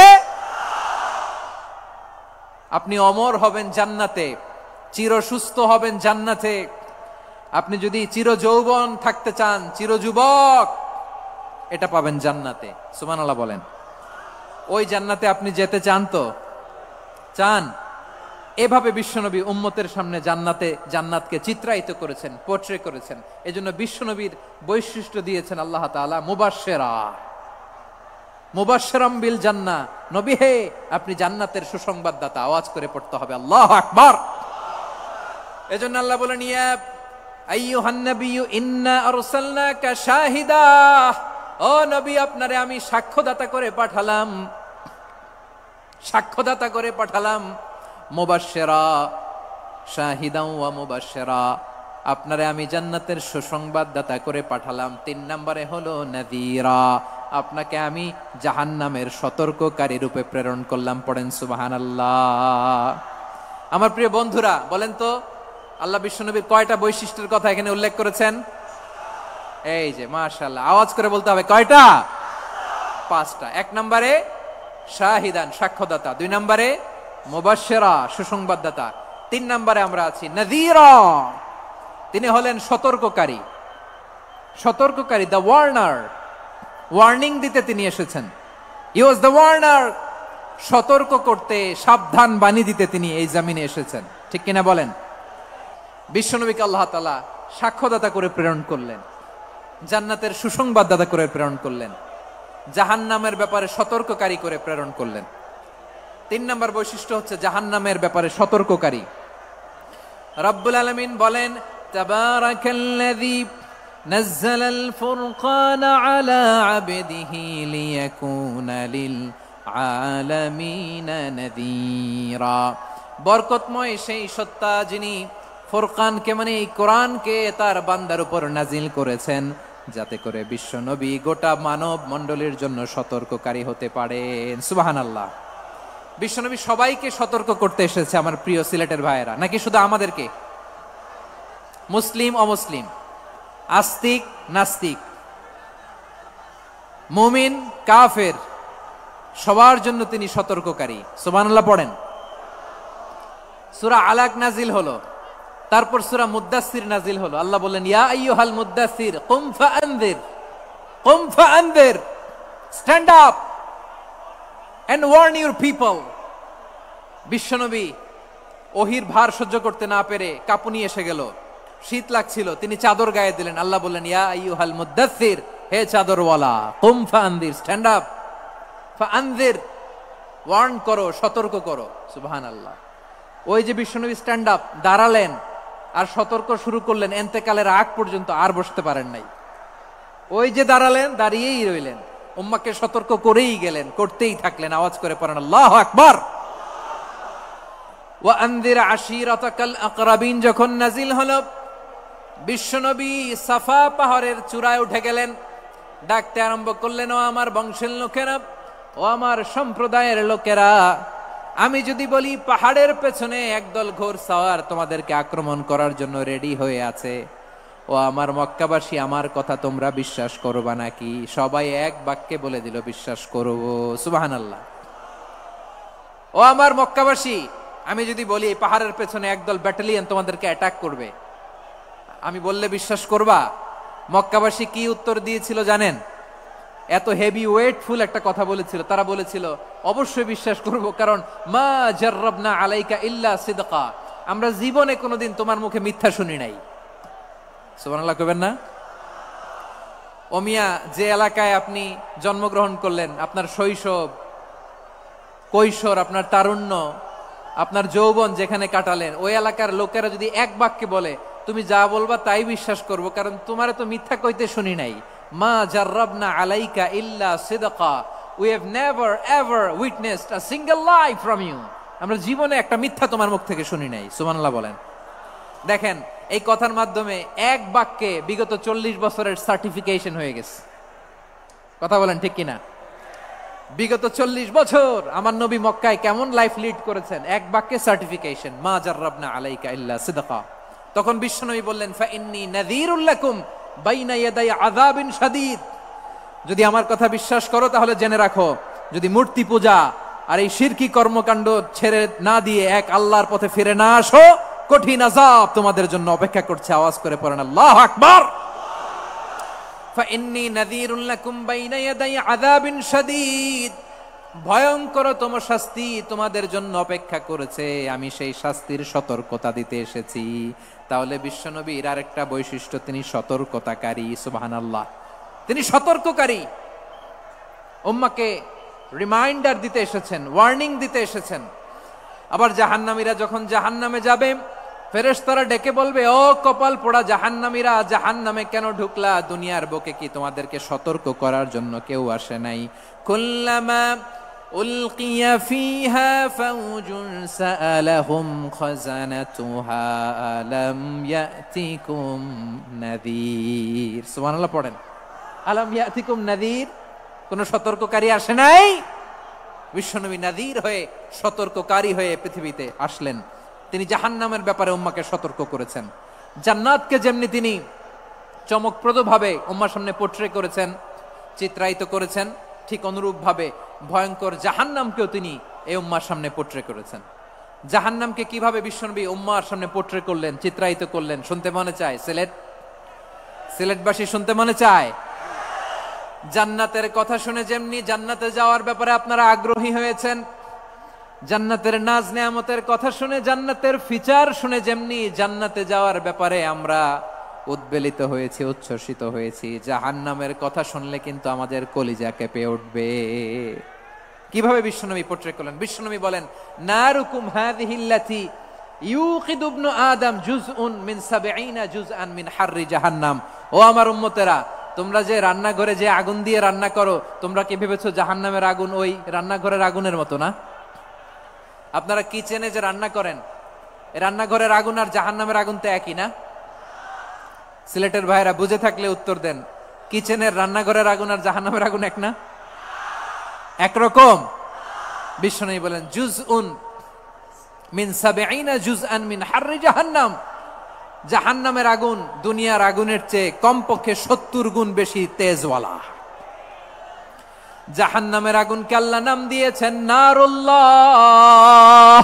আপনি অমর হবেন জান্নাতে, চির সুস্থ হবেন জান্নাতে। আপনি যদি চির যৌবন থাকতে চান, চির যুবক, এটা পাবেন জান্নাতে। সুবহানাল্লাহ বলেন। ওই জান্নাতে আপনি যেতে চান তো? চান? এভাবে বিশ্বনবী উম্মতের সামনে জান্নাতকে চিত্রায়িত করেছেন, পোর্ট্রে করেছেন। এজন্য বিশ্বনবীর বৈশিষ্ট্য দিয়েছেন আল্লাহ তাআলা মুবাশশিরা, মুবাশশিরাম বিল জান্নাহ। নবী হে, আপনি জান্নাতের সুসংবাদদাতা। আওয়াজ করে পড়তে হবে আল্লাহু আকবার। এজন্য আল্লাহ বলেন, ইয়া আইয়ুহান নাবিয়্যু ইন্না আরসালনাকা শাহিদা, ও নবী, আপনারে আমি সাক্ষ্যদাতা করে পাঠালাম, সাক্ষ্যদাতা করে পাঠালাম। মুবাশশিরা, শাহিদাও ওয়া মুবাশশিরা, আপনারে আমি জান্নাতের সুসংবাদদাতা করে পাঠালাম। 3 নম্বরে হলো নাযীরা, আপনাকে আমি জাহান্নামের সতর্ককারী রূপে প্রেরণ করলাম। পড়েন সুবহানাল্লাহ। আমার প্রিয় বন্ধুরা, বলেন তো আল্লাহ বিশ্বনবীর কয়টা বৈশিষ্ট্যের কথা এখানে উল্লেখ করেছেন? এই যে মাশাআল্লাহ, আওয়াজ করে বলতে হবে, কয়টা? 5টা। 1 নম্বরে শাহিদান, সাক্ষ্যদাতা। 2 নম্বরে মুবাশশিরা, সুসংবাদদাতা। 3 নম্বরে আমরা আছি নাযীরা, তিনি হলেন সতর্ককারী। সতর্ককারী, দ্য ওয়ার্নার, ওয়ার্নিং দিতে তিনি এসেছেন। হি ওয়াজ দ্য ওয়ার্নার, সতর্ক করতে, সাবধান বাণী দিতে তিনি এই জমিনে এসেছেন। ঠিক কিনা বলেন? বিশ্বনবীকে আল্লাহ তাআলা সাক্ষ্যদাতা করে প্রেরণ করলেন, জান্নাতের সুসংবাদদাতা করে প্রেরণ করলেন, জাহান্নামের ব্যাপারে সতর্ককারী করে প্রেরণ করলেন। 3 নম্বর বৈশিষ্ট্য হচ্ছে জাহান্নামের ব্যাপারে সতর্ককারী। রব্বুল আলামিন বলেন, তাবারাকাল্লাযী নাযালাল ফুরকানা আলা আবদিহি লিয়াকুনা লিল আলামিনা নাযীরা। বরকতময় সেই সত্তা যিনি ফুরকানকে, মানে এই কোরআনকে তার বান্দার উপর নাজিল করেছেন, যাতে করে বিশ্ব নবী গোটা মানব মণ্ডলীর জন্য সতর্ককারী হতে পারেন। সুবহানাল্লাহ। বিশ্বনবী সবাইকে সতর্ক করতে এসেছে, আমার প্রিয় সিলেটের ভাইয়েরা, নাকি শুধু আমাদেরকে? মুসলিম অমুসলিম, আস্তিক নাস্তিক, মুমিন কাফের, সবার জন্য তিনি সতর্ককারী। সুবহানাল্লাহ পড়েন। সূরা আলাক নাজিল হলো, তারপর সূরা মুদ্দাসসির নাজিল হলো। আল্লাহ বললেন, ইয়া আইয়ুহাল মুদ্দাসসির কুম ফাআনযির, কুম ফাআনযির, stand up and warn your people. বিশ্বনবী ওহির ভার সহ্য করতে না পেরে কাঁপুনি এসে গেল, শীত লাগছিল, তিনি চাদর গায়ে দিলেন। আল্লাহ বললেন, ইয়া আইয়ুহাল মুদ্দাসসির হে চাদরওয়ালা, কুম ফাআনদির, স্ট্যান্ড আপ, ফাআনদির, ওয়ার্ন করো, সতর্ক করো। সুবহানাল্লাহ। ওই যে বিশ্বনবী স্ট্যান্ড আপ, দাঁড়ালেন আর সতর্ক শুরু করলেন, এন্তেকালের আগ পর্যন্ত আর বসতে পারেন নাই। ওই যে দাঁড়ালেন, দাঁড়িয়েই রইলেন, উম্মাকে সতর্ক করেই গেলেন, করতেই থাকলেন। আওয়াজ করে পড়েন আল্লাহু আকবার। ওয়া আনদির আশিরাতাকাল আকরাবিন যখন নাজিল হলো, বিশ্বনবী সাফা পাহাড়ের চূড়ায় উঠে গেলেন, ডাকতে আরম্ভ করলেন, ও আমার বংশের লোকেরা, ও আমার সম্প্রদায়ের লোকেরা, আমি যদি বলি পাহাড়ের পেছনে একদল ঘোড়সাওয়ার তোমাদেরকে আক্রমণ করার জন্য রেডি হয়ে আছে, ও আমার মক্কাবাসী, আমার কথা তোমরা বিশ্বাস করবা নাকি? সবাই এক বাক্যে বলে দিল, বিশ্বাস করব। সুবহানাল্লাহ। ও আমার মক্কাবাসী, আমি যদি বলি পাহাড়ের পেছনে একদল ব্যাটালিয়ন তোমাদেরকে অ্যাটাক করবে, আমি বললে বিশ্বাস করবা? মক্কাবাসী কি উত্তর দিয়েছিল জানেন? এত হেভি ওয়েটফুল একটা কথা বলেছিল। তারা বলেছিল, অবশ্যই বিশ্বাস করব, কারণ মা জাররাবনা আলাইকা ইল্লা সিদকা, আমরা জীবনে কোনোদিন তোমার মুখে মিথ্যা শুনি নাই। সুবহানাল্লাহ কইবেন না? ও মিয়া, যে এলাকায় আপনি জন্মগ্রহণ করলেন, আপনার শৈশব, কৈশোর, আপনার তারুণ্য, আপনার যৌবন যেখানে কাটালেন, ওই এলাকার লোকেরা যদি এক বাক্যে বলে তুমি যা বলবা তাই বিশ্বাস করব, কারণ তোমারে তো মিথ্যা কইতে শুনি নাই। মা জাররাবনা আলাইকা ইল্লা সিদকা, we have never ever witnessed a single lie from you, আমরা জীবনে একটা মিথ্যা তোমার মুখ থেকে শুনি নাই। সুবহানাল্লাহ বলেন। দেখেন, এই কথার মাধ্যমে এক বাক্যে বিগত 40 বছরের সার্টিফিকেশন হয়ে গেছে। কথা বলেন ঠিক কিনা? বিগত 40 বছর আমার নবী মক্কায় কেমন লাইফ লিড করেছেন, এক বাক্যে সার্টিফিকেশন, মা জাররাবনা আলাইকা ইল্লা সিদকা। তখন বিশ্বনবী বললেন, ফাইন্নী নাযীরুল লাকুম বাইনা ইয়াদাই আযাবিন শাদীদ, যদি আমার কথা বিশ্বাস করো তাহলে জেনে রাখো, যদি মূর্তি পূজা আর এই শিরকি কর্মকাণ্ড ছেড়ে না দিয়ে এক আল্লাহর পথে ফিরে না আসো, কঠিন আযাব তোমাদের জন্য অপেক্ষা করছে। আওয়াজ করে পড়েন আল্লাহু আকবার। ফাইন্নী নাযীরুল লাকুম বাইনা ইয়াদাই আযাবিন শাদীদ, ভয়ঙ্করতম শাস্তি তোমাদের জন্য অপেক্ষা করেছে, আমি সেই শাস্তির সতর্কতা দিতে এসেছি। তাহলে বিশ্বনবীর আরেকটা বৈশিষ্ট্য, তিনি সতর্কতাকারী। সুবহানাল্লাহ, তিনি সতর্ককারী। উম্মাকে রিমাইন্ডার দিতে এসেছেন, ওয়ার্নিং দিতে এসেছেন। আবার জাহান্নামীরা যখন জাহান্নামে যাবে, ফেরেশতারা ডেকে বলবে, ও কপাল পোড়া জাহান্নামীরা, জাহান্নামে কেন ঢুকলা? দুনিয়ার বুকে কি তোমাদেরকে সতর্ক করার জন্য কেউ আসে নাই? কুল্লামা উলকিয়া ফিহা ফাউজুন সাআলাহুম খাযানাতুহা আলাম ইয়াতিকুম নাযীর। সুবহানাল্লাহ পড়েন, আলাম ইয়াতিকুম নাযীর, কোন সতর্ককারী আসে নাই? বিশ্বনবী নাযীর হয়ে, সতর্ককারী হয়ে পৃথিবীতে আসলেন। তিনি জাহান্নামের ব্যাপারে উম্মাকে সতর্ক করেছেন। জান্নাতকে যেমনি তিনি চমকপ্রদভাবে উম্মার সামনে পোট্রে করেছেন, চিত্রায়িত করেছেন, ঠিক অনুরূপভাবে ভয়ঙ্কর জাহান্নামকেও তিনি এই উম্মার সামনে পোট্রে করেছেন। জাহান্নামকে কিভাবে বিশ্বনবী উম্মার সামনে পোট্রে করলেন, চিত্রায়িত করলেন, শুনতে মনে চায়? সিলেটবাসী শুনতে মনে চায়? জান্নাতের কথা শুনে যেমনি জান্নাতে যাওয়ার ব্যাপারে আপনারা আগ্রহী হয়েছেন, জান্নাতের নাজ নেয়ামতের কথা শুনে, জান্নাতের ফিচার শুনে যেমনি জান্নাতে যাওয়ার ব্যাপারে আমরা উদ্বেলিত হয়েছি, উচ্ছ্বসিত হয়েছি, জাহান্নামের কথা শুনলে কিন্তু আমাদের কলিজা কেঁপে উঠবে। কিভাবে বিশ্বনবী পোট্রে করলেন? বিশ্বনবী বলেন, নারুকুম হাযিহিল্লাতী ইউকিদু ইবনু আদম জুজউন মিন ৭০ জুজআন মিন হাররি জাহান্নাম। ও আমার উম্মতেরা, তোমরা যে রান্নাঘরে যে আগুন দিয়ে রান্না করো, তোমরা কি ভেবেছো জাহান্নামের আগুন ওই রান্নাঘরের আগুনের মতো না? আপনারা কিচেনে যে রান্না করেন, রান্নাঘরের আগুন আর জাহান্নামের আগুন তো একই না? সিলেটের ভাইরা বুঝে থাকলে উত্তর দেন, কিচেনের রান্নাঘরের আগুন আর জাহান্নামের আগুন এক না? একরকম? বিশ্বনবী বলেন, জুজউন মিন ৭০ জুজআন মিন হাররি জাহান্নাম, জাহান্নামের আগুন দুনিয়ার আগুনের চেয়ে কমপক্ষে ৭০ গুণ বেশি তেজওয়ালা। জাহান্নামের আগুনকে আল্লাহ নাম দিয়েছেন নারুল্লাহ।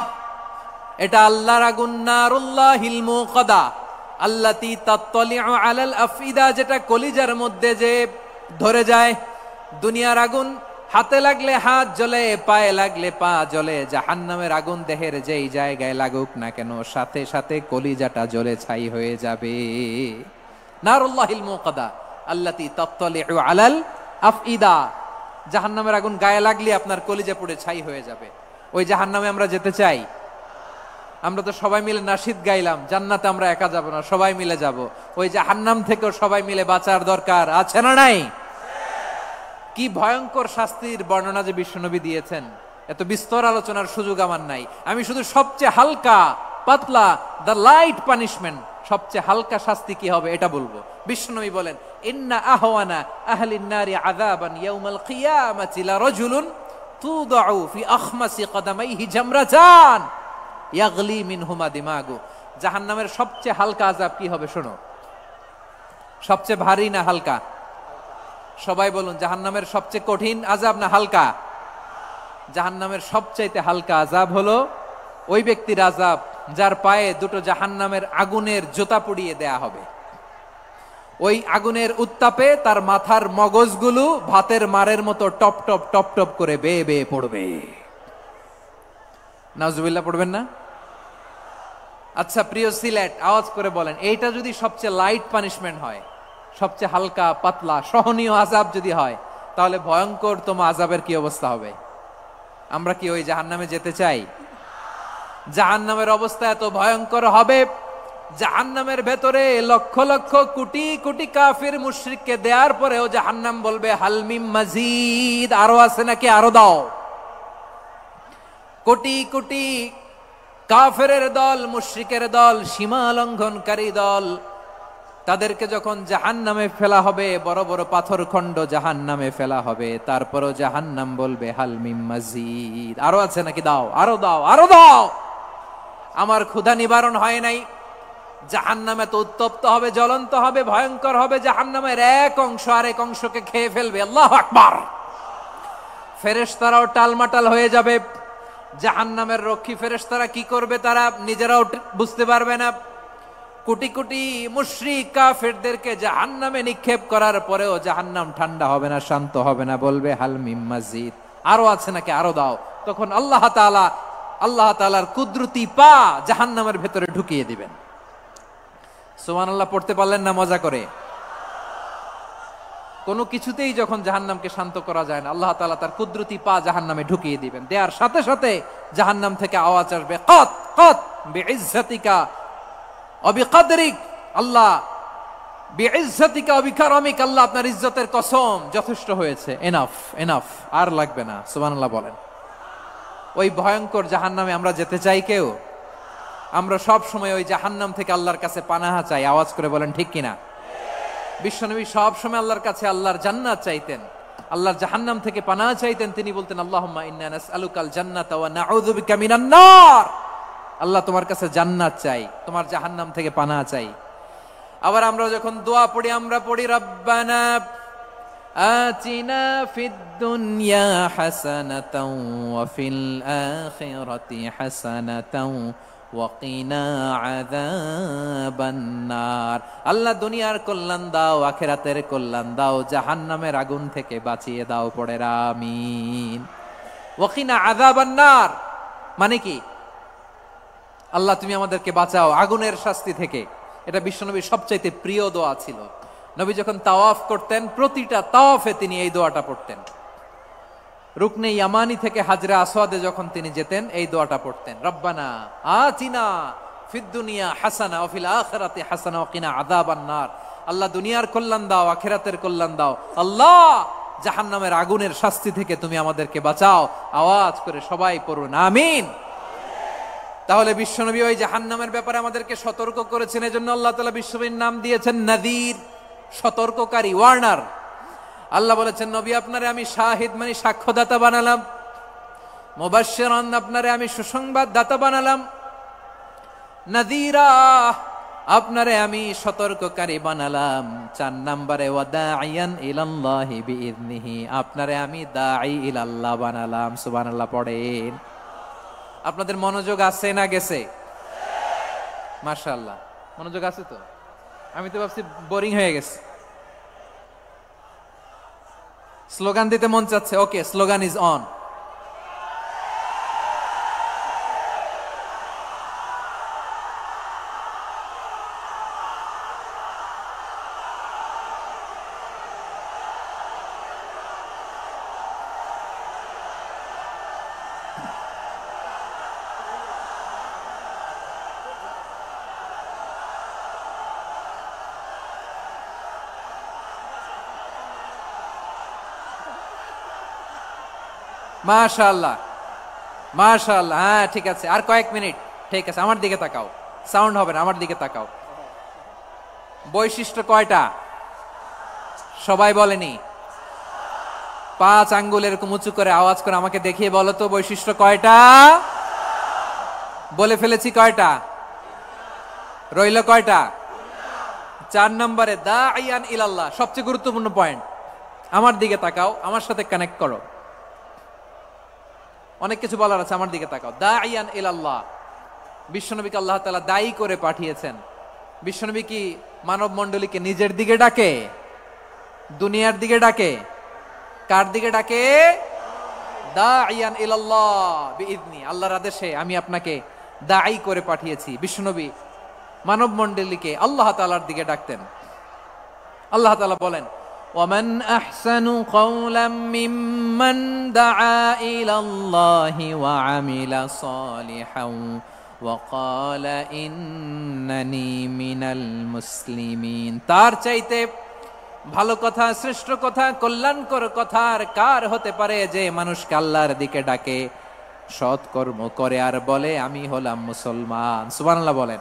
এটা আল্লাহর আগুন, নারুল্লাহিল মুকাদা আল্লাতী তাত্তালিউ আলাল আফইদা, যেটা কলিজার মধ্যে যে ধরে যায়। দুনিয়ার আগুন হাতে লাগলে হাত জ্বলে, পায়ে লাগলে পা জ্বলে, জাহান্নামের আগুন দেহের যেই জায়গায় লাগুক না কেন, সাথে সাথে কলিজাটা জ্বলে ছাই হয়ে যাবে। নারুল্লাহিল মুকাদা, আল্লাতী তাত্তালিউ আলাল আফইদা। জাহান্নামের আগুন গায়ে লাগলে আপনার কলিজা পুড়ে ছাই হয়ে যাবে। ওই জাহান্নামে আমরা যেতে চাই? আমরা তো সবাই মিলে নাশিদ গাইলাম, জান্নাতে আমরা একা যাব না, সবাই মিলে যাব। ওই জাহান্নাম থেকেও সবাই মিলে বাঁচার দরকার আছে না নাই? কি ভয়ঙ্কর শাস্তির বর্ণনা যে বিশ্বনবী দিয়েছেন, এত বিস্তর আলোচনার সুযোগ আমার নাই। আমি শুধু সবচেয়ে হালকা পাতলা, দ্য লাইট পানিশমেন্ট, সবচেয়ে হালকা শাস্তি কি হবে এটা বলবো। বিশ্বনবী বলেন, ইন্না আহওয়ানা আহলিন নারি আযাবান ইয়াউমাল কিয়ামাতি লারাজুলুন তুদাউ ফি আখমাসি কদামাইহি জামরাতান ইয়াগলি মিনহুমা দিমাগু। জাহান্নামের সবচেয়ে হালকা আযাব কি হবে শোনো। সবচেয়ে ভারী না হালকা? সবাই বলুন, জাহান্নামের সবচেয়ে কঠিন আযাব না হালকা? জাহান্নামের সবচাইতে হালকা আযাব হলো ওই ব্যক্তির আযাব যার পায়ে দুটো জাহান্নামের আগুনের জুতা পুড়িয়ে দেয়া হবে। ওই আগুনের উত্তাপে তার মাথার মগজগুলো ভাতের মারের মতো টপ টপ টপ টপ করে বেয়ে বেয়ে পড়বে। নাউজুবিল্লাহ পড়বেন না? আচ্ছা প্রিয় সিলেট, আওয়াজ করে বলেন, এইটা যদি সবচেয়ে লাইট পানিশমেন্ট হয়, সবচেয়ে হালকা পাতলা সহনীয় আযাব যদি হয়, তাহলে ভয়ঙ্করতম আযাবের কি অবস্থা হবে? আমরা কি ওই জাহান্নামে যেতে চাই? জাহান্নামের অবস্থা এত ভয়ঙ্কর হবে, জাহান্নামের ভেতরে লক্ষ লক্ষ কোটি কোটি কাফির মুশরিককে দেওয়ার পরেও জাহান্নাম বলবে হালমিম মাজিদ, আরো আছে নাকি, আরো দাও। কোটি কোটি কাফেরের দল, মুশরিকের দল, সীমা লঙ্ঘনকারী দল, তাদেরকে যখন জাহান্নামে ফেলা হবে, বড় বড় পাথর খণ্ড জাহান্নামে ফেলা হবে, তারপরও জাহান্নাম বলবে হালমিম মাজিদ, আরো আছে নাকি, দাও, আরো দাও, আরো দাও। আমার ক্ষুধা নিবারণ হয় নাই। জাহান্নামে তো উত্তপ্ত হবে, জ্বলন্ত হবে, ভয়ঙ্কর হবে। জাহান্নামের এক অংশ আরেক অংশকে খেয়ে ফেলবে। আল্লাহু আকবার। ফেরেশতারাও টালমাটাল হয়ে যাবে। জাহান্নামের রক্ষী ফেরেশতারা কি করবে তারা নিজেরাও বুঝতে পারবে না। কোটি কোটি মুশরিক কাফেরদেরকে জাহান্নামে নিক্ষেপ করার পরেও জাহান্নাম ঠান্ডা হবে না, শান্ত হবে না, বলবে হালমিম মাজিদ, আরো আছে নাকি, আরো দাও। তখন আল্লাহ তাআলার কুদরতি পা জাহান্নামের ভেতরে ঢুকিয়ে দিবেন। সুবহানাল্লাহ পড়তে পারলেন না মজা করে? কোনো কিছুতেই যখন জাহান্নামকে শান্ত করা যায় না, আল্লাহ তাআলা তার কুদরতি পা জাহান্নামে ঢুকিয়ে দিবেন। দেয়ার সাথে সাথে জাহান্নাম থেকে আওয়াজ আসবে, কত কত বিইজ্জাতিকা ওয়া বিকদরিক, আল্লাহ বিইজ্জাতিকা ওয়া বিকারামিক, আল্লাহ আপনার ইজ্জতের কসম, যথেষ্ট হয়েছে, এনাফ এনাফ, আর লাগবে না। সুবহানাল্লাহ বলেন। ওই ভয়ঙ্কর জাহান্নামে আমরা যেতে চাই কেউ? আমরা সব সময় ওই জাহান্নাম থেকে আল্লাহর কাছে পানাহা চাই। আওয়াজ করে বলেন ঠিক কিনা? বিশ্বনবী সব সময় আল্লাহর কাছে আল্লাহর জান্নাত চাইতেন, আল্লাহর জাহান্নাম থেকে পানাহা চাইতেন। তিনি বলতেন, আল্লাহুম্মা ইন্না নাসআলুকাল জান্নাতা ওয়া নাউযু বিকা মিনান নার। আল্লাহ তোমার কাছে জান্নাত চাই, তোমার জাহান্নাম থেকে পানাহা চাই। আবার আমরা যখন দোয়া পড়ি, আমরা পড়ি রব্বানা আতিনা ফিদ দুনিয়া হাসানাতাও ওয়া ফিল আখিরাতি হাসানাতাও ওয়া কিনা আযাবান নার। আল্লাহ দুনিয়ার কল্যাণ দাও, আখিরাতের কল্যাণ দাও, জাহান্নামের আগুন থেকে বাঁচিয়ে দাও, পড়ে আমিন। ওয়া কিনা আযাবান নার মানে কি? আল্লাহ তুমি আমাদেরকে বাঁচাও আগুনের শাস্তি থেকে। এটা বিশ্বনবীর সবচাইতে প্রিয় দোয়া ছিল। নবী যখন তাওয়াফ করতেন, প্রতিটা তাওয়াফে তিনি এই দোয়াটা পড়তেন। রুকনে ইয়ামানি থেকে হাজরে আসওয়াদে যখন তিনি যেতেন, এই দোয়াটা পড়তেন, রব্বানা আতিনা ফিদ দুনিয়া হাসানা ওয়া ফিল আখিরাতি হাসানা ওয়া কিনা আযাবান নার। আল্লাহ দুনিয়ার কল্যাণ দাও, আখিরাতের কল্যাণ দাও। আল্লাহ জাহান্নামের আগুনের শাস্তি থেকে তুমি আমাদেরকে বাঁচাও। আওয়াজ করে সবাই পড়ুন আমিন। তাহলে বিশ্বনবী ওই জাহান্নামের ব্যাপারে আমাদেরকে সতর্ক করেছেন। এজন্য আল্লাহ তাআলা বিশ্বনবীর নাম দিয়েছেন নাযীর, সতর্ককারী, ওয়ার্নার। আল্লাহ বলেছেন, নবী আপনারে আমি শাহিদ মানে সাক্ষ্যদাতা বানালাম, মুবাশশিরান আপনারে আমি সুসংবাদ দাতা বানালাম, নাযীরা আপনারে আমি সতর্ককারী বানালাম। 4 নম্বরে ওয়া দাঈয়ান ইলাল্লাহি বিইذনিহি, আপনারে আমি দাঈ ইলাল্লাহ বানালাম। সুবহানাল্লাহ পড়েন। আপনাদের মনোযোগ আছে না গেছে? মাশাআল্লাহ মনোযোগ আছে তো? আমি তো ভাবছি বোরিং হয়ে গেছে। স্লোগান দিতে মন চাচ্ছে। ওকে, স্লোগান ইজ অন। মাশাআল্লাহ, মাশাআল্লাহ। হ্যাঁ ঠিক আছে, আর কয়েক মিনিট। ঠিক আছে, আমার দিকে তাকাও, সাউন্ড হবে না, আমার দিকে তাকাও। বৈশিষ্ট্য কয়টা সবাই বলেনি? 5 আঙ্গুল এরকম উঁচু করে আওয়াজ করে আমাকে দেখিয়ে বলো তো বৈশিষ্ট্য কয়টা? বলে ফেলেছি কয়টা? রইল কয়টা? 4 নম্বরে দাঈয়ান ইলাল্লাহ, সবচেয়ে গুরুত্বপূর্ণ পয়েন্ট। আমার দিকে তাকাও, আমার সাথে কানেক্ট করো। অনেক কিছু বলার আছে, আমার দিকে তাকাও। দাঈয়ান ইলাল্লাহ, বিশ্বনবীকে আল্লাহ তাআলা দায়ী করে পাঠিয়েছেন। বিশ্বনবী কি মানব মণ্ডলীকে নিজের দিকে ডাকে? দুনিয়ার দিকে ডাকে? কার দিকে ডাকে? দাঈয়ান ইলাল্লাহ বিইذনি, আল্লাহর আদেশে আমি আপনাকে দায়ী করে পাঠিয়েছি। বিশ্বনবী মানব মণ্ডলীকে আল্লাহ তাআলার দিকে ডাকতেন। আল্লাহ তাআলা বলেন, ওয়ামান আহসানু কাওলাম মিম্মান দাআ ইলাল্লাহি ওয়া আমিলা সালিহান ওয়া ক্বালা ইন্নানি মিনাল মুসলিমিন। তার চাইতে ভালো কথা, শ্রেষ্ঠ কথা, কল্যাণকর কথা আর কার হতে পারে যে মানুষকে আল্লাহর দিকে ডাকে, সৎকর্ম করে আর বলে আমি হলাম মুসলমান। সুবহানাল্লাহ বলেন।